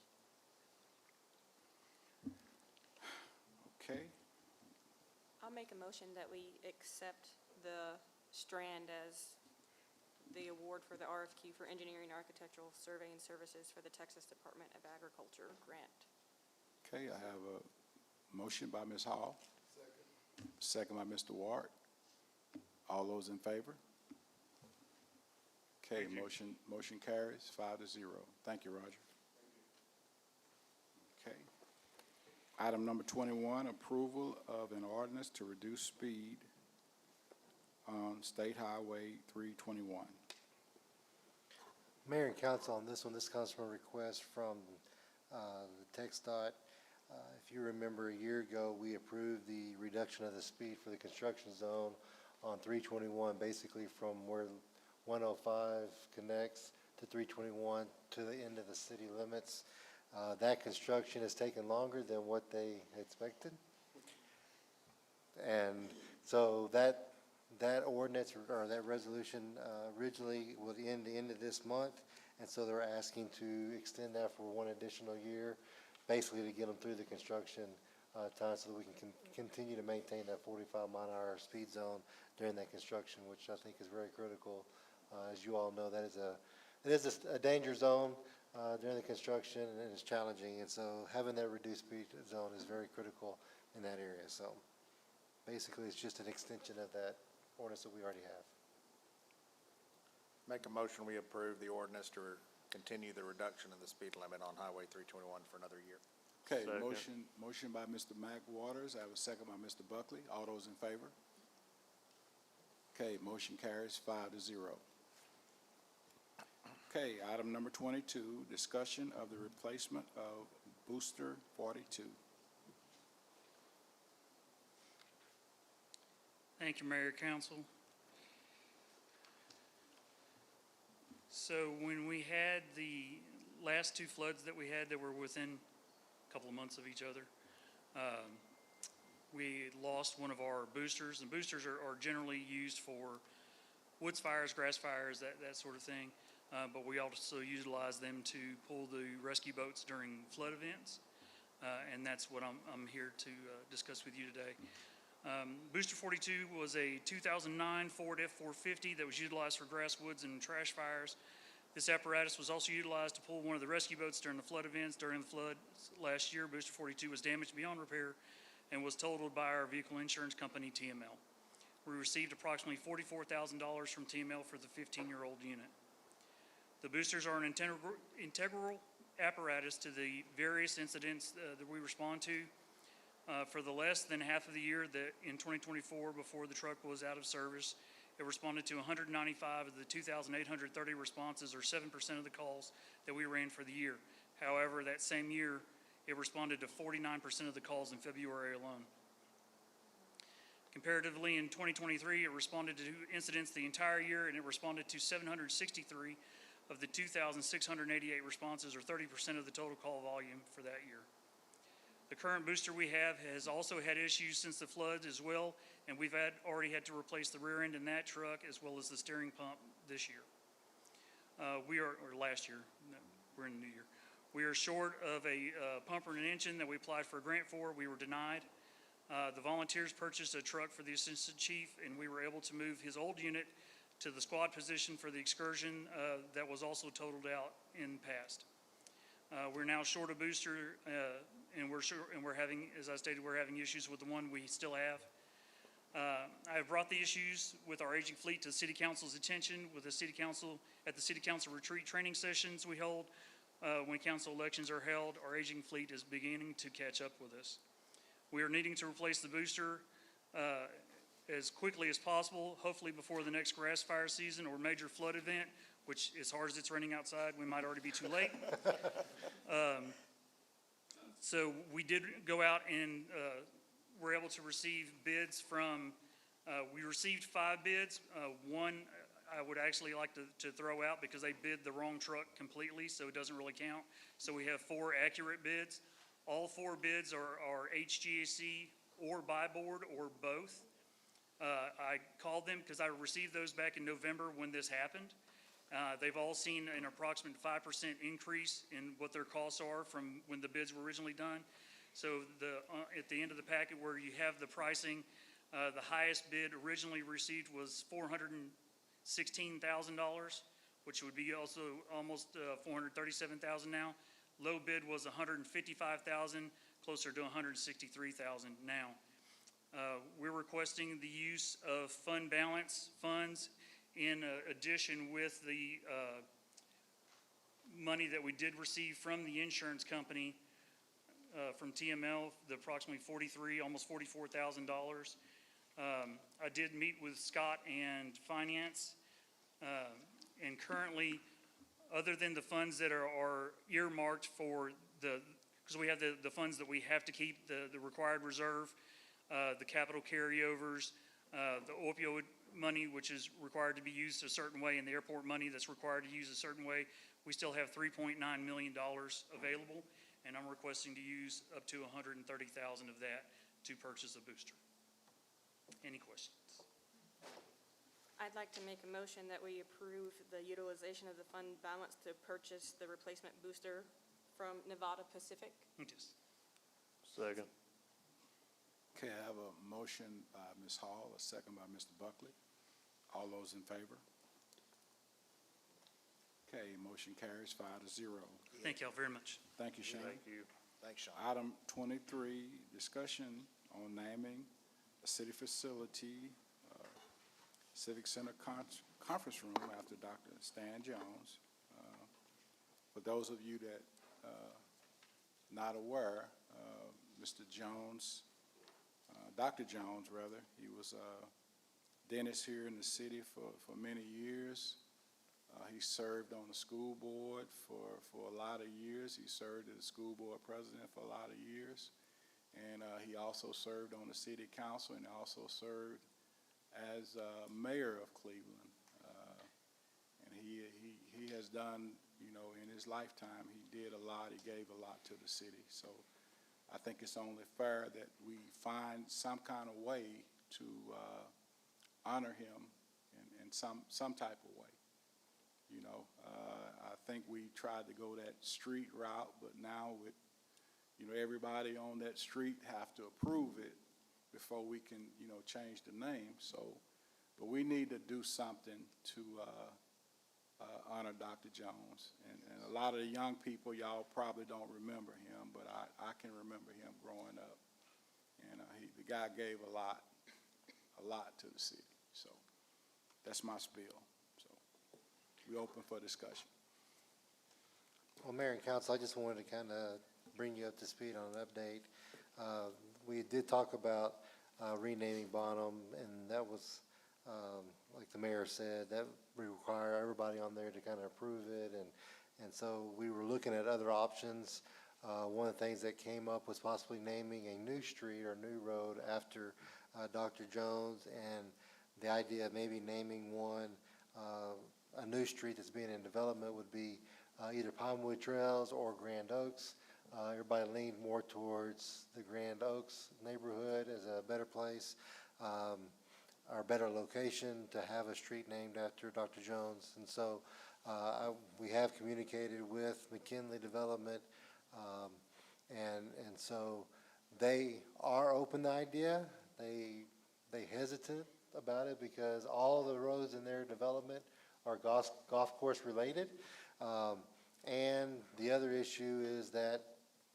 Okay. I'll make a motion that we accept the Strand as the award for the RFQ for engineering architectural surveying services for the Texas Department of Agriculture grant. Okay, I have a motion by Ms. Hall. Second by Mr. Ward. All those in favor? Okay, motion carries 5-0. Thank you, Roger. Okay. Item number 21, approval of an ordinance to reduce speed on State Highway 321. Mayor and council, on this one, this comes from a request from the TxDOT. If you remember, a year ago, we approved the reduction of the speed for the construction zone on 321, basically from where 105 connects to 321 to the end of the city limits. That construction has taken longer than what they expected. And so that that ordinance or that resolution originally would end the end of this month, and so they're asking to extend that for one additional year, basically to get them through the construction time so that we can continue to maintain that 45-mile-an-hour speed zone during that construction, which I think is very critical. As you all know, it is a danger zone during the construction, and it's challenging, and so having that reduced speed zone is very critical in that area. So basically, it's just an extension of that ordinance that we already have. Make a motion, we approve the ordinance to continue the reduction in the speed limit on Highway 321 for another year. Okay, Second. motion by Mr. Mac Waters. I have a second by Mr. Buckley. All those in favor? Okay, motion carries 5-0. Okay, item number 22, discussion of the replacement of Booster 42. Thank you, Mayor, Council. So when we had the last two floods that we had that were within a couple of months of each other, we lost one of our boosters, and boosters are generally used for woods fires, grass fires, that sort of thing. But we also utilize them to pull the rescue boats during flood events, and that's what I'm here to discuss with you today. Booster 42 was a 2009 Ford F-450 that was utilized for grass, woods, and trash fires. This apparatus was also utilized to pull one of the rescue boats during the flood events. During the flood last year, Booster 42 was damaged beyond repair and was totaled by our vehicle insurance company, TML. We received approximately $44,000 from TML for the 15-year-old unit. The boosters are an integral apparatus to the various incidents that we respond to. For the less than half of the year that in 2024, before the truck was out of service, it responded to 195 of the 2,830 responses, or 7% of the calls that we ran for the year. However, that same year, it responded to 49% of the calls in February alone. Comparatively, in 2023, it responded to incidents the entire year, and it responded to 763 of the 2,688 responses, or 30% of the total call volume for that year. The current booster we have has also had issues since the flood as well, and we've already had to replace the rear end in that truck as well as the steering pump this year. Or last year, no, we're in the new year. We are short of a pumper and an engine that we applied for a grant for. We were denied. The volunteers purchased a truck for the assistant chief, and we were able to move his old unit to the squad position for the excursion that was also totaled out in the past. We're now short a booster, and we're having, as I stated, we're having issues with the one we still have. I have brought the issues with our aging fleet to the City Council's attention with the City Council at the City Council retreat training sessions we hold. When council elections are held, our aging fleet is beginning to catch up with us. We are needing to replace the booster as quickly as possible, hopefully before the next grass fire season or major flood event, which, as hard as it's raining outside, we might already be too late. So we did go out and were able to receive bids from, we received 5 bids. One I would actually like to throw out because they bid the wrong truck completely, so it doesn't really count. So we have 4 accurate bids. All 4 bids are HGAC or buy board or both. I called them because I received those back in November when this happened. They've all seen an approximate 5% increase in what their costs are from when the bids were originally done. So at the end of the packet where you have the pricing, the highest bid originally received was $416,000, which would be also almost $437,000 now. Low bid was $155,000, closer to $163,000 now. We're requesting the use of fund balance funds in addition with the money that we did receive from the insurance company, from TML, the approximately almost $44,000. I did meet with Scott and Finance, and currently, other than the funds that are earmarked for because we have the funds that we have to keep, the required reserve, the capital carryovers, the opioid money, which is required to be used a certain way, and the airport money that's required to use a certain way, we still have $3.9 million available, and I'm requesting to use up to $130,000 of that to purchase a booster. Any questions? I'd like to make a motion that we approve the utilization of the fund balance to purchase the replacement booster from Nevada Pacific. Yes. Second. Okay, I have a motion by Ms. Hall, a second by Mr. Buckley. All those in favor? Okay, motion carries 5-0. Thank y'all very much. Thank you, Shane. Thank you. Thanks, Sean. Item 23, discussion on naming a city facility, Civic Center Conference Room after Dr. Stan Jones. For those of you that not aware, Mr. Jones, Dr. Jones, rather, he was a dentist here in the city for many years. He served on the school board for a lot of years. He served as school board president for a lot of years. And he also served on the city council and also served as mayor of Cleveland. And he has done, you know, in his lifetime, he did a lot, he gave a lot to the city. So I think it's only fair that we find some kind of way to honor him in some type of way. You know, I think we tried to go that street route, but now with, you know, everybody on that street have to approve it before we can, you know, change the name. So, but we need to do something to honor Dr. Jones. And a lot of the young people, y'all probably don't remember him, but I can remember him growing up. And the guy gave a lot to the city. So that's my spiel. So we open for discussion. Well, Mayor and Council, I just wanted to kind of bring you up to speed on an update. We did talk about renaming Bonham, and that was, like the mayor said, that would require everybody on there to kind of approve it, and so we were looking at other options. One of the things that came up was possibly naming a new street or new road after Dr. Jones, and the idea of maybe naming one, a new street that's being in development would be either Pinewood Trails or Grand Oaks. Everybody leaned more towards the Grand Oaks neighborhood as a better place, or better location to have a street named after Dr. Jones. And so we have communicated with McKinley Development, and so they are open to the idea. They hesitant about it because all the roads in their development are golf course related. And the other issue is that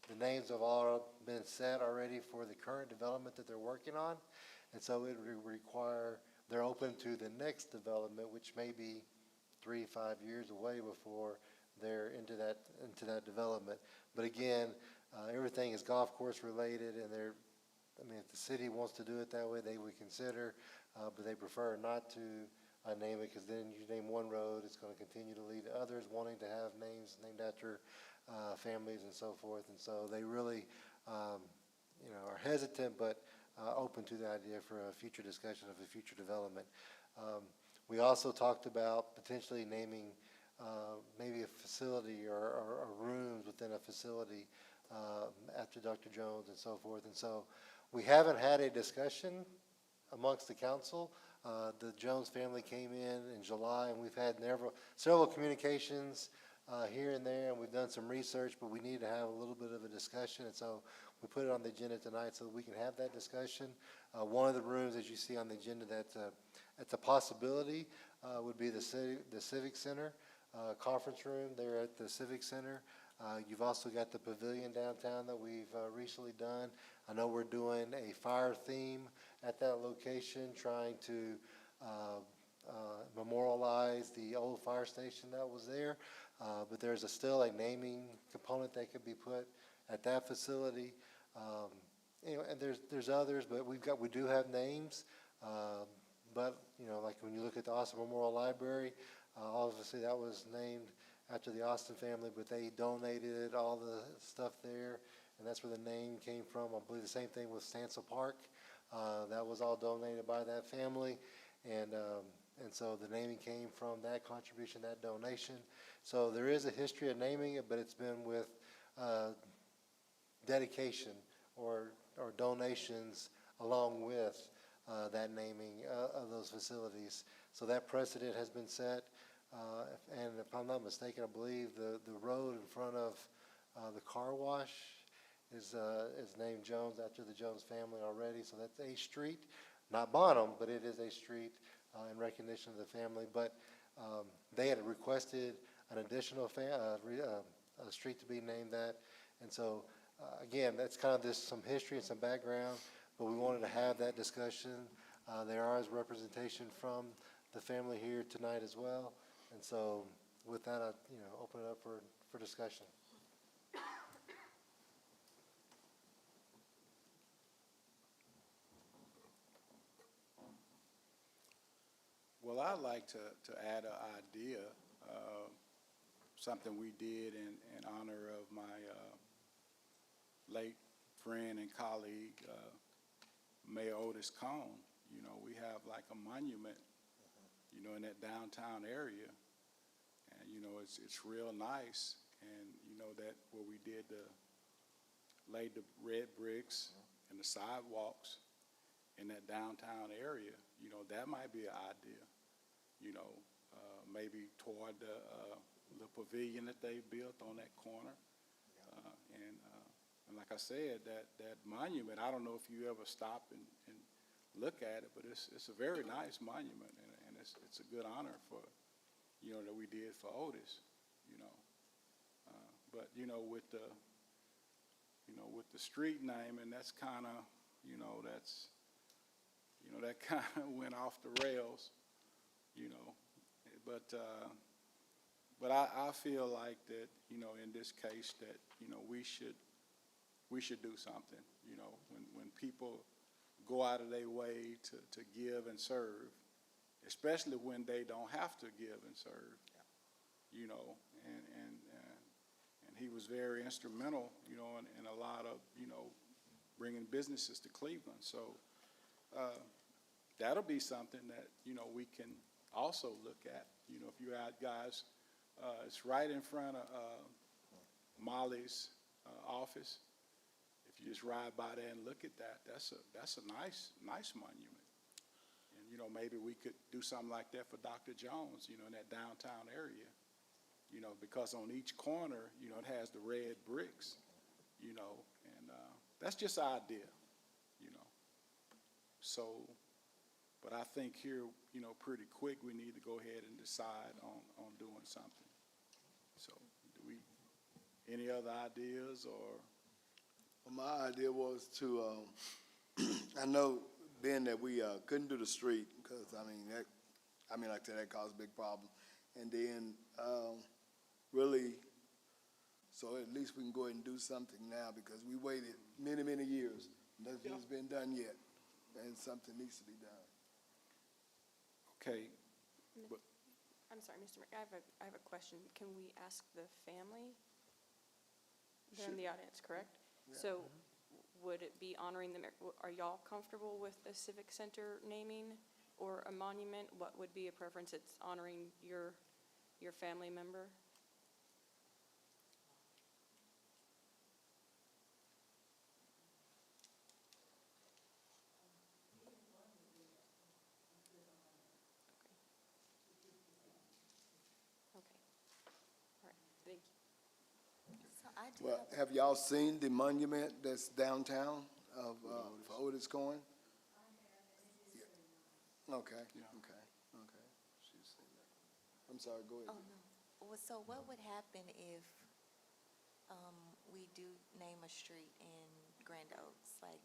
the names have all been set already for the current development that they're working on. And so it would require, they're open to the next development, which may be 3 to 5 years away before they're into that development. But again, everything is golf course related, and if the city wants to do it that way, they would consider, but they prefer not to name it, because then you name one road, it's going to continue to lead to others wanting to have names named after families and so forth. And so they really, are hesitant, but open to the idea for a future discussion of a future development. We also talked about potentially naming maybe a facility or rooms within a facility after Dr. Jones and so forth. And so we haven't had a discussion amongst the council. The Jones family came in July, and we've had several communications here and there, and we've done some research, but we need to have a little bit of a discussion, and so we put it on the agenda tonight so that we can have that discussion. One of the rooms, as you see on the agenda, that's a possibility would be the Civic Center conference room there at the Civic Center. You've also got the pavilion downtown that we've recently done. I know we're doing a fire theme at that location, trying to memorialize the old fire station that was there. But there's still a naming component that could be put at that facility. And there's others, but we do have names. But like when you look at the Austin Memorial Library, obviously that was named after the Austin family, but they donated all the stuff there, and that's where the name came from. I believe the same thing with Stansel Park. That was all donated by that family, and so the naming came from that contribution, that donation. So there is a history of naming it, but it's been with dedication or donations along with that naming of those facilities. So that precedent has been set. And if I'm not mistaken, I believe the road in front of the car wash is named Jones after the Jones family already. So that's a street, not Bonham, but it is a street in recognition of the family. But they had requested an additional a street to be named that. And so, again, that's kind of some history and some background, but we wanted to have that discussion. There is representation from the family here tonight as well. And so with that, I, open it up for discussion. Well, I'd like to add an idea, something we did in honor of my late friend and colleague, Mayor Otis Cone. We have like a monument, in that downtown area. And, it's real nice. And, that where we did laid the red bricks and the sidewalks in that downtown area, that might be an idea. Maybe toward the pavilion that they built on that corner. And like I said, that monument, I don't know if you ever stop and look at it, but it's a very nice monument, and it's a good honor for, that we did for Otis, But, with the street name, and that's kind of, that kind of went off the rails, But I feel like that, in this case that, we should do something, when people go out of their way to give and serve, especially when they don't have to give and serve, and he was very instrumental, in a lot of, bringing businesses to Cleveland. So that'll be something that, we can also look at. If you guys, it's right in front of Molly's office. If you just ride by there and look at that, that's a nice monument. And maybe we could do something like that for Dr. Jones, in that downtown area. Because on each corner, it has the red bricks. And that's just an idea. So. But I think here, pretty quick, we need to go ahead and decide on doing something. So, any other ideas or? Well, my idea was to, I know being that we couldn't do the street, because, like I said, that caused a big problem. And then, really, so at least we can go ahead and do something now, because we waited many, many years. Nothing's been done yet, and something needs to be done. Okay. I'm sorry, Mr. Mayor, I have a question. Can we ask the family? They're in the audience, correct? Yeah. So would it be honoring them? Are y'all comfortable with the Civic Center naming or a monument? What would be a preference? It's honoring your family member? Thank you. So I do Well, have y'all seen the monument that's downtown of, for Otis Cohen? Okay, okay. She's seen that. I'm sorry, go ahead. Oh, no. Well, so what would happen if, we do name a street in Grand Oaks, like,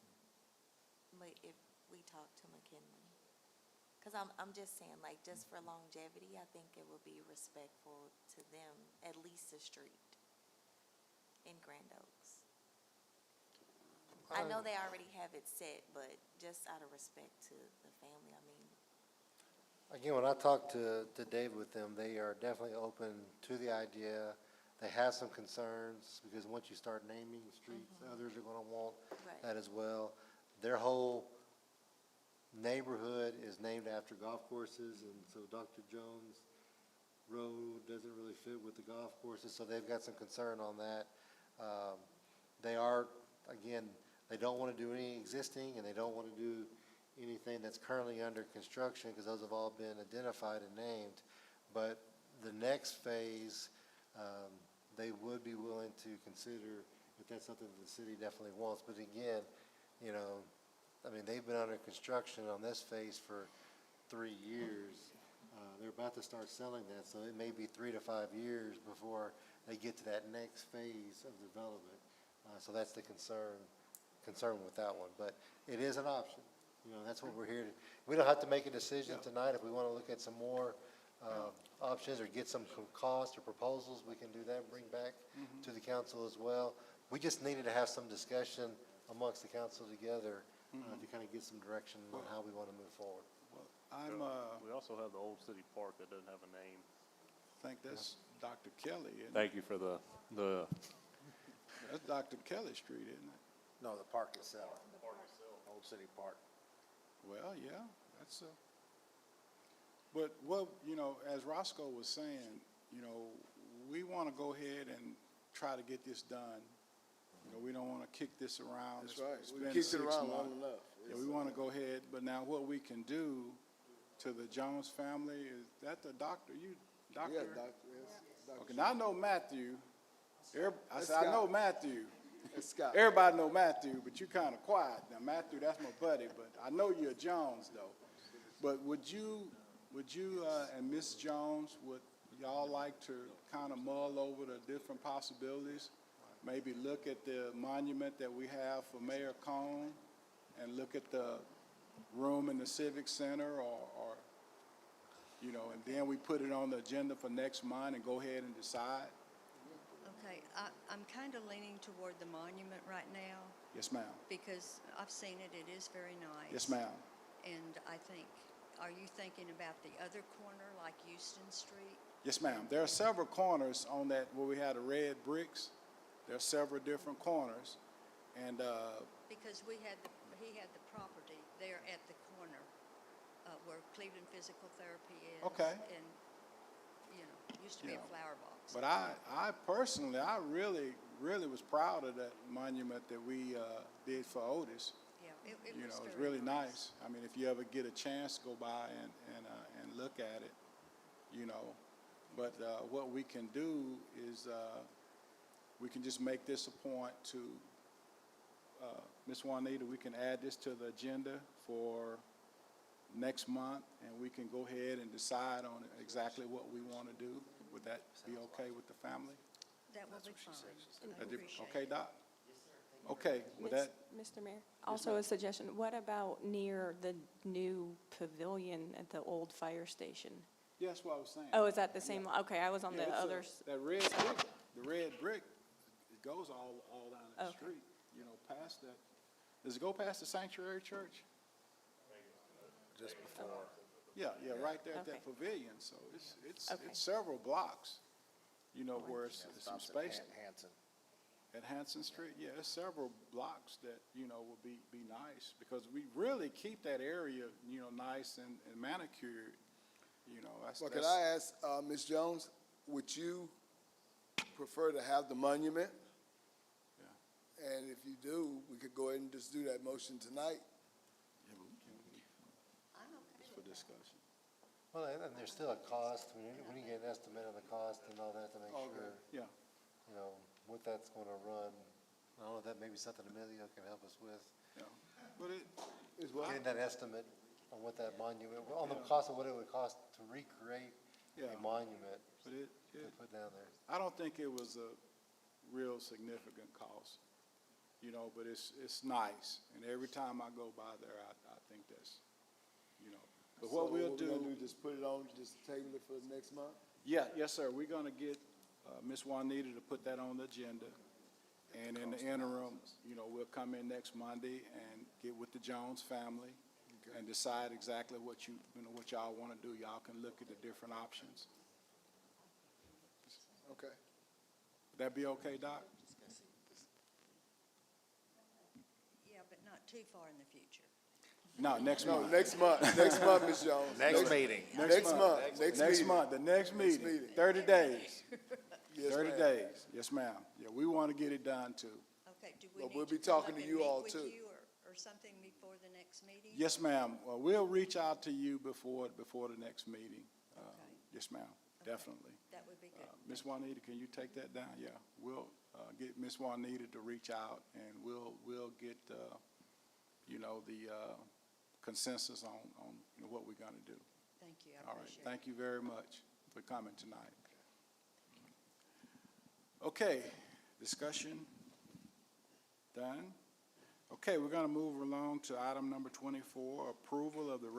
if we talk to McKinley? Because I'm just saying, like, just for longevity, I think it would be respectful to them, at least a street in Grand Oaks. I know they already have it set, but just out of respect to the family, Again, when I talked to David with them, they are definitely open to the idea. They have some concerns, because once you start naming streets, others are going to want that as well. Their whole neighborhood is named after golf courses, and so Dr. Jones Road doesn't really fit with the golf courses, so they've got some concern on that. They are, again, they don't want to do any existing, and they don't want to do anything that's currently under construction, because those have all been identified and named. But the next phase, they would be willing to consider if that's something that the city definitely wants. But again, you know, I mean, they've been under construction on this phase for 3 years. They're about to start selling that, so it may be 3 to 5 years before they get to that next phase of development. So that's the concern with that one. But it is an option. You know, that's what we're here to, we don't have to make a decision tonight. If we want to look at some more options or get some costs or proposals, we can do that and bring back to the council as well. We just needed to have some discussion amongst the council together to kind of get some direction on how we want to move forward. We also have the Old City Park that doesn't have a name. I think that's Dr. Kelly, isn't it? Thank you for the, That's Dr. Kelly Street, isn't it? No, the park itself. Old City Park. Well, yeah, that's but what, you know, as Roscoe was saying, you know, we want to go ahead and try to get this done. You know, we don't want to kick this around. That's right. It's We been kicked it 6 around months. long enough. Yeah, we want to go ahead, but now what we can do to the Jones family, is that the doctor, doctor? Yeah, doctor, yes. Okay, now I know Matthew. I That's said, I know Scott. Matthew. That's Scott. Everybody know Matthew, but you kind of quiet. Now, Matthew, that's my buddy, but I know you're Jones, though. But would you and Miss Jones, would y'all like to kind of mull over the different possibilities? Maybe look at the monument that we have for Mayor Cone and look at the room in the Civic Center or, you know, and then we put it on the agenda for next month and go ahead and decide? Okay, I'm kind of leaning toward the monument right now Yes, ma'am. because I've seen it, it is very nice. Yes, ma'am. And I think, are you thinking about the other corner, like Houston Street? Yes, ma'am. There are several corners on that where we had the red bricks. There are several different corners. And, Because he had the property there at the corner where Cleveland Physical Therapy is. Okay. And, you know, it used to be a Yeah. flower box. but I personally, I really was proud of that monument that we did for Otis. Yeah, it You was know, it's very really nice. I mean, if you ever get a chance, go by and look at it, you know. But what we can do is we can just make this a point to, Ms. Juanita, we can add this to the agenda for next month, and we can go ahead and decide on exactly what we want to do. Would that be okay with the family? That will be fine. I That did- appreciate Okay, it. Doc? Okay, with that, Mr. Mayor, also a suggestion, what about near the new pavilion at the old fire station? yeah, that's what I was saying. Oh, is that the same, okay, I was on Yeah, the it's other, s- that red brick, the red brick, it goes all down the Okay. street, you know, past that. Does it go past the Sanctuary Church? Just before. Yeah, right there at Okay. that pavilion, so it's Okay. several blocks, you know, where it's some Stops at space. Hanson. At Hanson Street, yeah, there's several blocks that, you know, would be nice, because we really keep that area, you know, nice and manicured, you know, Well, could I ask, Ms. Jones, would you prefer to have the monument? Yeah. And if you do, we could go ahead and just do that motion tonight. Yeah, but we can, I'm okay just for discussion. Well, and there's still a cost. We need to get an estimate of the cost and all that to make sure, Yeah, you know, what that's going to run. I don't know if that may be something Emilio can help us with. yeah, but Is what? Getting that estimate on what that monument, on the cost of what it would cost to recreate yeah, a monument but to put down there. I don't think it was a real significant cost, you know, but it's nice, and every time I go by there, I think that's, you know. But what we'll What we're gonna do, do, just put it on, just table it for next month? yeah, yes, sir, we're gonna get Ms. Juanita to put that on the agenda, and in the interim, you know, we'll come in next Monday and get with the Jones family and decide exactly what you know, what y'all wanna do. Y'all can look at the different options. Okay. Would that be okay, Doc? Yeah, but not too far in the future. No, next No, month. next month, Ms. Jones. Next meeting. Next month, next Next meeting. month, the next meeting, meeting. 30 days. Yes, 30 ma'am. days, yes, ma'am. Yeah, we want to get it done too. Okay, do we But need we'll to be come talking up to and you meet all, with too. you or something before the next meeting? Yes, ma'am. We'll reach out to you before the next meeting. Yes, ma'am, definitely. That would be good. Ms. Juanita, can you take that down? Yeah, we'll get Ms. Juanita to reach out, and we'll get, you know, the consensus on you know, what we're going to do. Thank you, I All right, appreciate it. thank you very much for coming tonight. Okay, discussion done. Okay, we're going to move along to item number 24, approval of the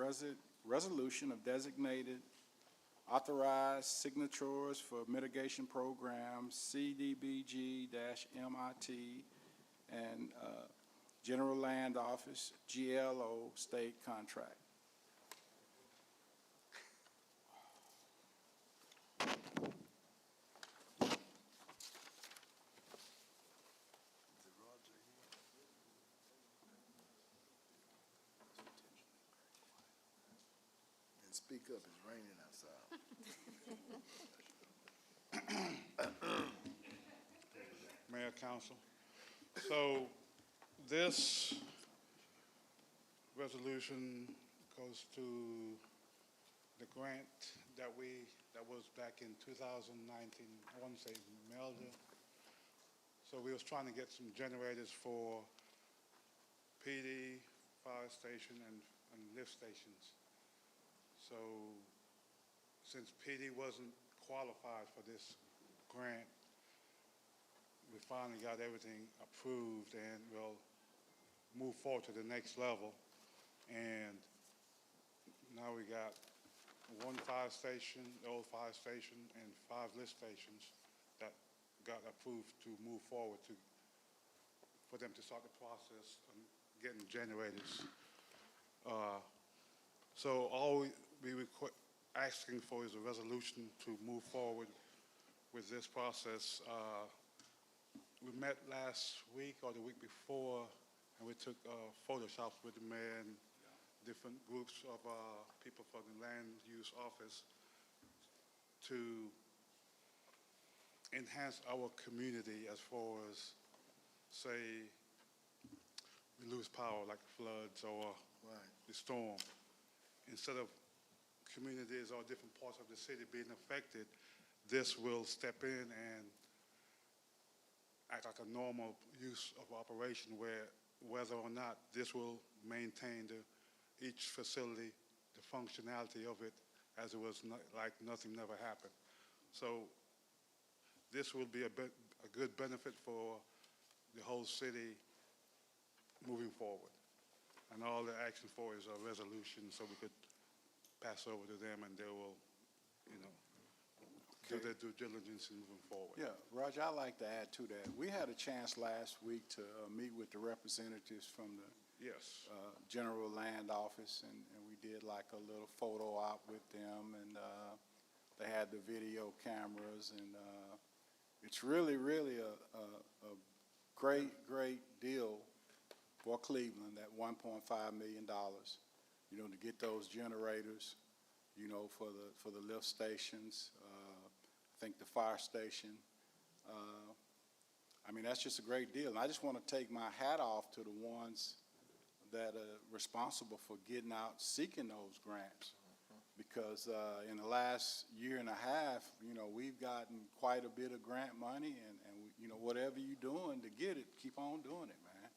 resolution of designated authorized signatories for mitigation programs, CDBG-MIT, and General Land Office, GLO state contract. And speak up, it's raining outside. Mayor, Council. So this resolution goes to the grant that was back in 2019, I want to say Melda. So we was trying to get some generators for PD, fire station, and lift stations. So since PD wasn't qualified for this grant, we finally got everything approved and we'll move forward to the next level. And now we got one fire station, the old fire station, and 5 lift stations that got approved to move forward for them to start the process of getting generators. So all we asking for is a resolution to move forward with this process. We met last week or the week before, and we took photoshops with the mayor and different groups of people from the land use office to enhance our community as far as, say, we lose power like floods or the storm. Instead of communities or different parts of the city being affected, this will step in and act like a normal use of operation where whether or not this will maintain each facility, the functionality of it as it was like nothing never happened. So this will be a good benefit for the whole city moving forward. And all they're asking for is a resolution so we could pass over to them and they will, you know, do their due diligence in moving forward. Yeah, Roger, I'd like to add to that. We had a chance last week to meet with the representatives from the Yes. General Land Office, and we did like a little photo op with them, and they had the video cameras, and it's really, really a great deal for Cleveland, that $1.5 million, you know, to get those generators, you know, for the lift stations, I think the fire station. I mean, that's just a great deal. And I just want to take my hat off to the ones that are responsible for getting out, seeking those grants. Because in the last year and a half, you know, we've gotten quite a bit of grant money, and you know, whatever you're doing to get it, keep on doing it, man.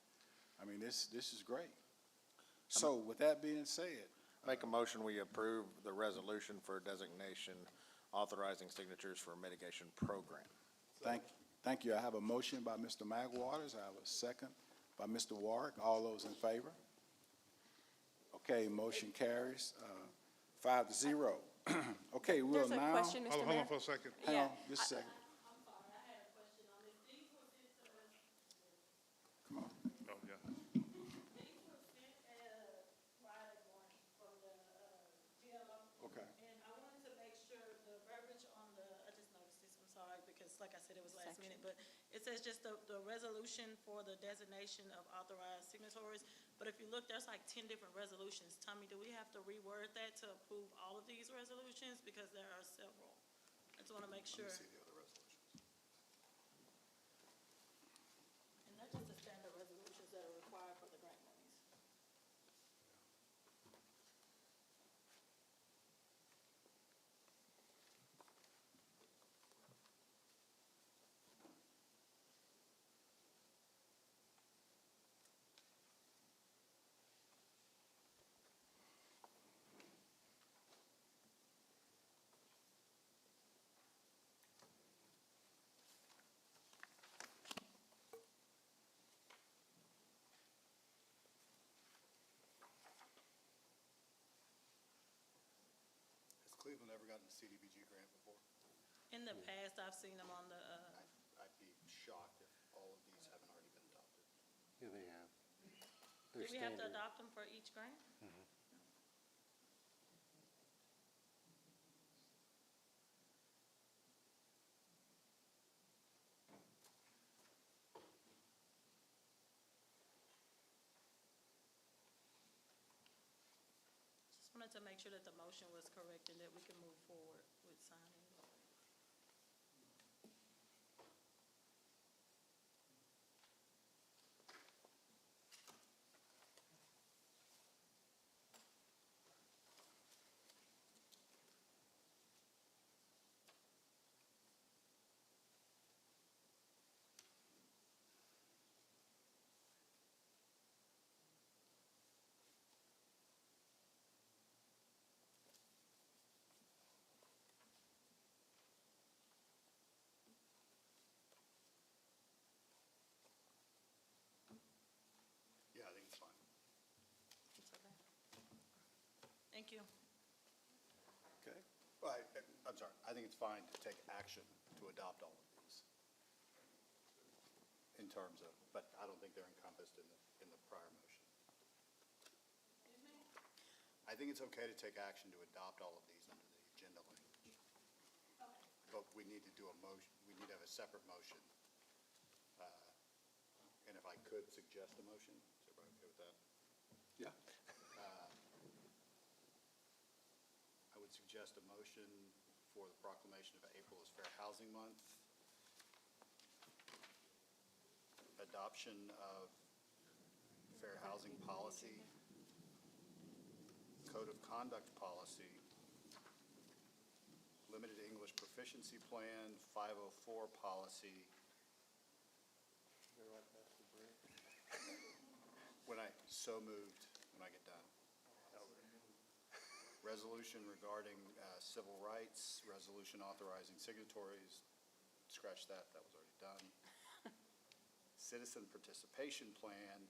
I mean, this is great. So with that being said. Make a motion, we approve the resolution for designation authorizing signatures for a mitigation program. Thank you. I have a motion by Mr. Magwaters. I have a second by Mr. Warwick. All those in favor? Okay, motion carries 5-0. Okay, we'll There's a now. question, Mr. Hold Mayor. on for a second. Hang on, Yeah, just a second. Oh, yeah. Okay. And I wanted to make sure the verbiage on I just noticed this, I'm sorry, because like I said, it was last minute, but it says just the resolution for the designation of authorized signatories. But if you look, there's like 10 different resolutions. Tommy, do we have to reword that to approve all of these resolutions? Because there are several. I just want to make sure. See the other resolutions. And they're just the standard resolutions that are required for the grant monies. Cleveland ever gotten a CDBG grant before? In the past, I've seen them on the, I'd be shocked if all of these haven't already been adopted. Yeah, they have. do we have to adopt them for each grant? Just wanted to make sure that the motion was correct and that we can move forward with signing. Yeah, I think it's fine. It's okay. Thank you. Okay. Well, I'm sorry, I think it's fine to take action to adopt all of these in terms of, but I don't think they're encompassed in the prior motion. I think it's okay to take action to adopt all of these under the agenda language. But we need to do a motion, we need to have a separate motion. And if I could suggest a motion, is everybody okay with that? Yeah. I would suggest a motion for the proclamation of April as Fair Housing Month, adoption of fair housing policy, code of conduct policy, limited English proficiency plan, 504 policy. So moved when I get done. Resolution regarding civil rights, resolution authorizing signatories, scratch that, that was already done. Citizen participation plan,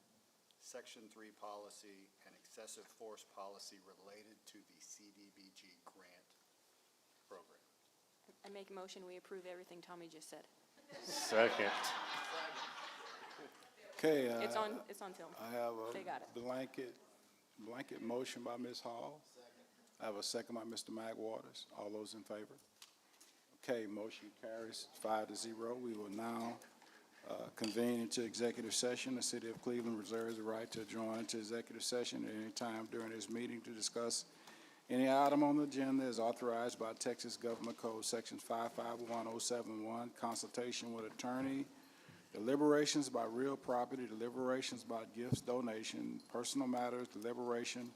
section 3 policy, and excessive force policy related to the CDBG grant program. I make a motion, we approve everything Tommy just said. Second. Okay. It's on Tim. I have They got it. a blanket motion by Ms. Hall. I have a second by Mr. Magwaters. All those in favor? Okay, motion carries 5-0. We will now convene into executive session. The City of Cleveland reserves the right to adjourn to executive session at any time during this meeting to discuss any item on the agenda as authorized by Texas Government Code Section 551071, consultation with attorney, deliberations about real property, deliberations about gifts, donation, personal matters, deliberation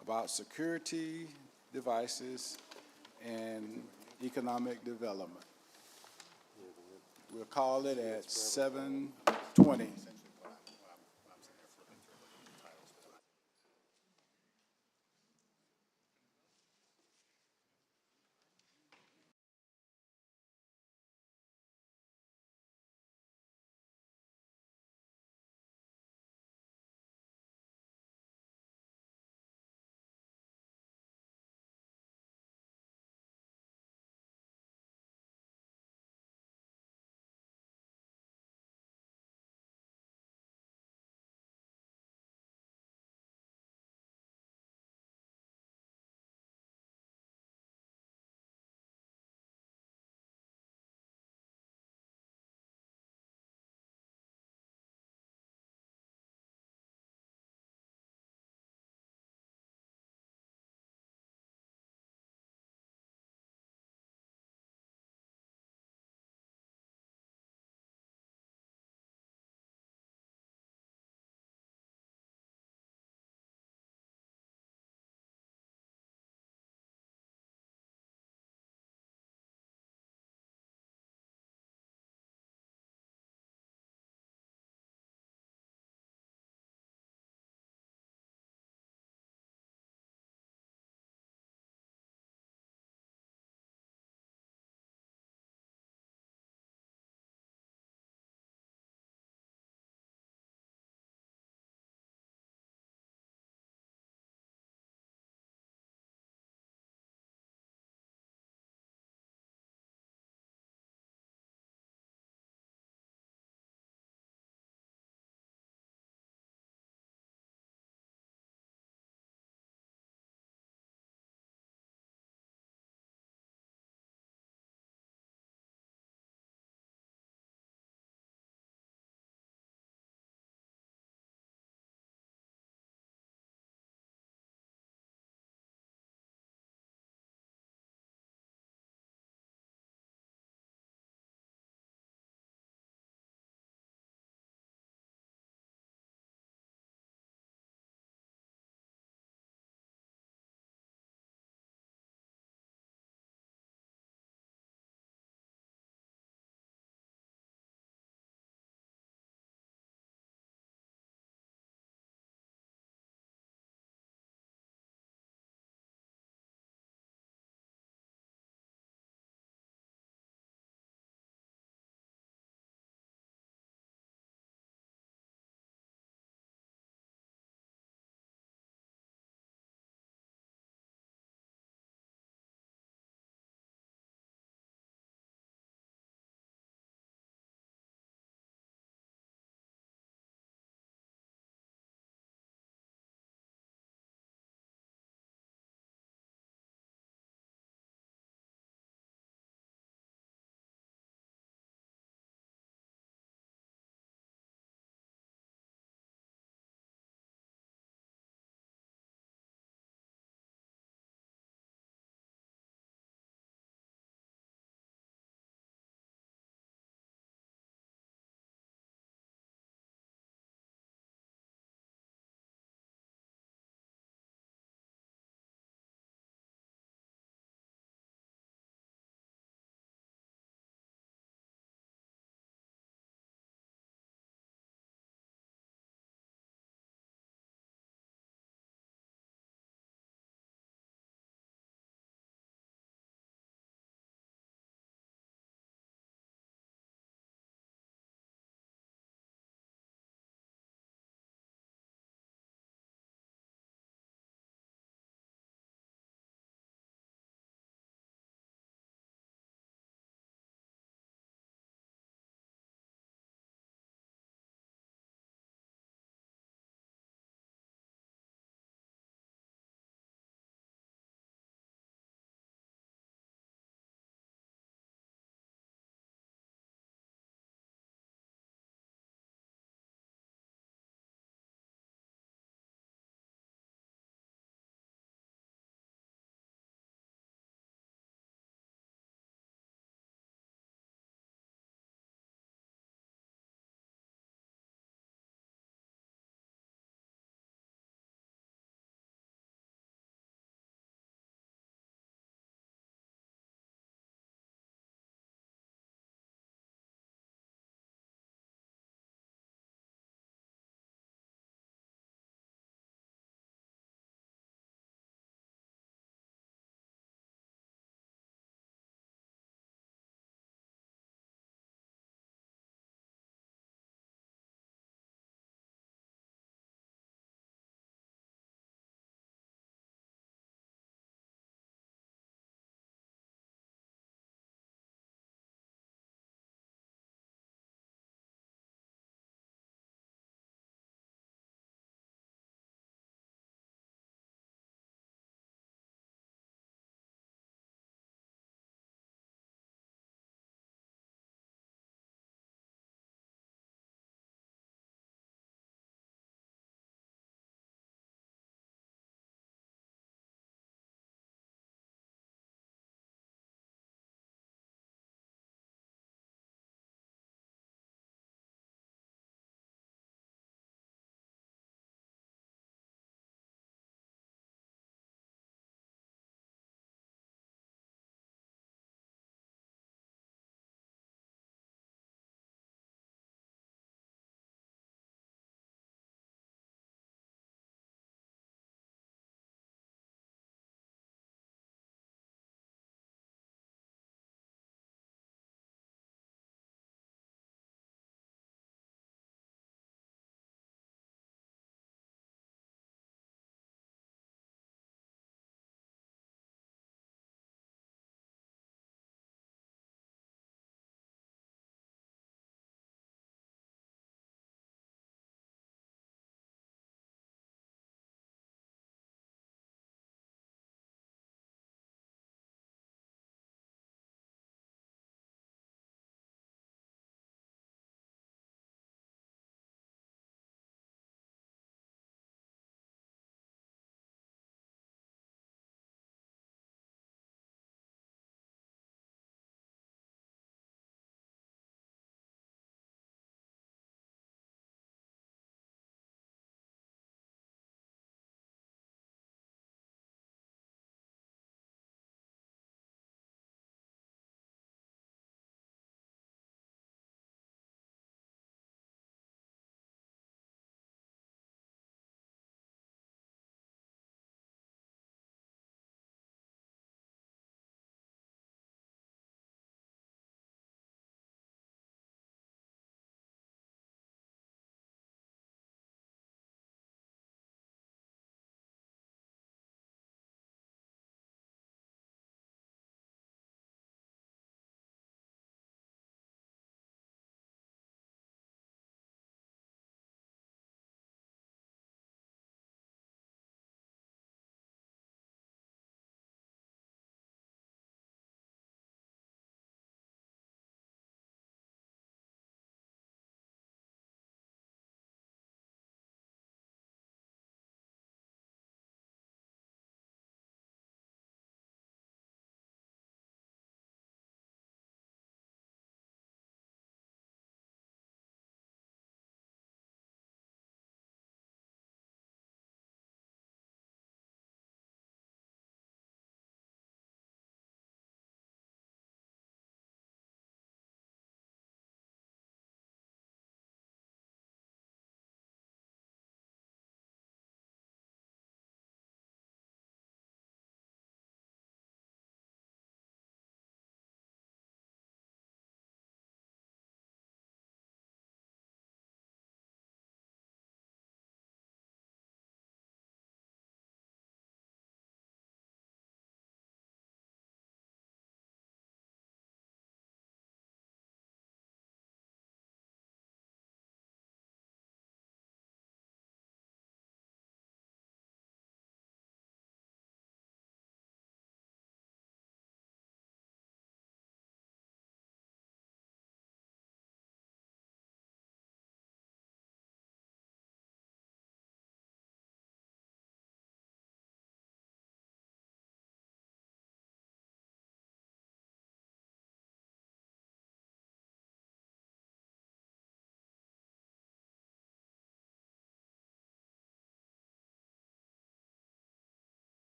about security devices, and economic development. We'll call it at 7:20.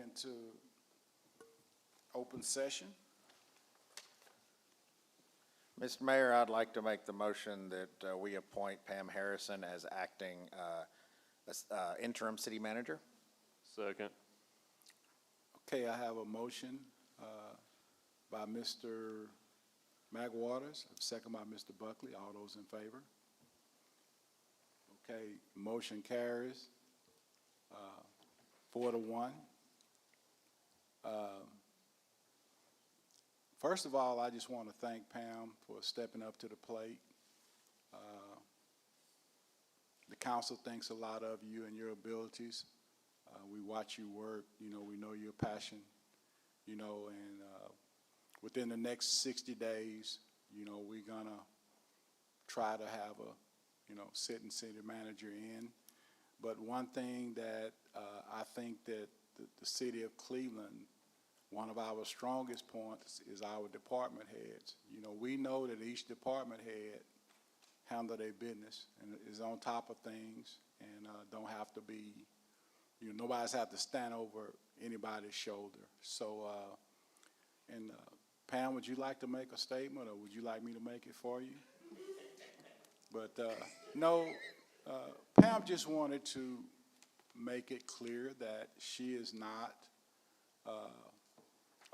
into open session. Mr. Mayor, I'd like to make the motion that we appoint Pam Harrison as acting interim city manager. Second. Okay, I have a motion by Mr. McWaters, a second by Mr. Buckley. All those in favor? Okay, motion carries 4-1. First of all, I just want to thank Pam for stepping up to the plate. The council thinks a lot of you and your abilities. We watch you work, you know, we know your passion, you know, and within the next 60 days, you know, we're gonna try to have a, you know, sitting city manager in. But one thing that I think that the city of Cleveland, one of our strongest points is our department heads. You know, we know that each department head handle their business and is on top of things and don't have to be, you know, nobody's have to stand over anybody's shoulder. So, Pam, would you like to make a statement or would you like me to make it for you? But no, Pam just wanted to make it clear that she is not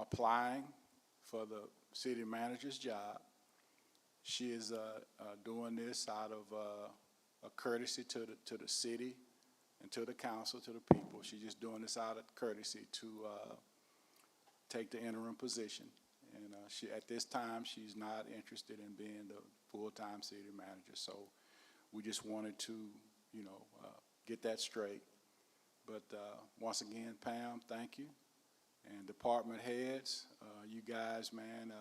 applying for the city manager's job. She is doing this out of a courtesy to the city and to the council, to the people. She's just doing this out of courtesy to take the interim position. And she, at this time, she's not interested in being the full-time city manager. So we just wanted to, you know, get that straight. But once again, Pam, thank you. And department heads, you guys, man,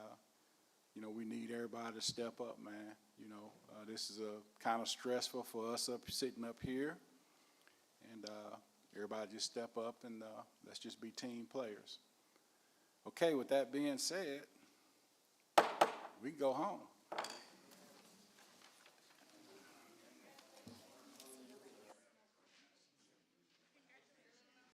you know, we need everybody to step up, man. You know, this is kind of stressful for us sitting up here. And everybody just step up and let's just be team players. Okay, with that being said, we can go home.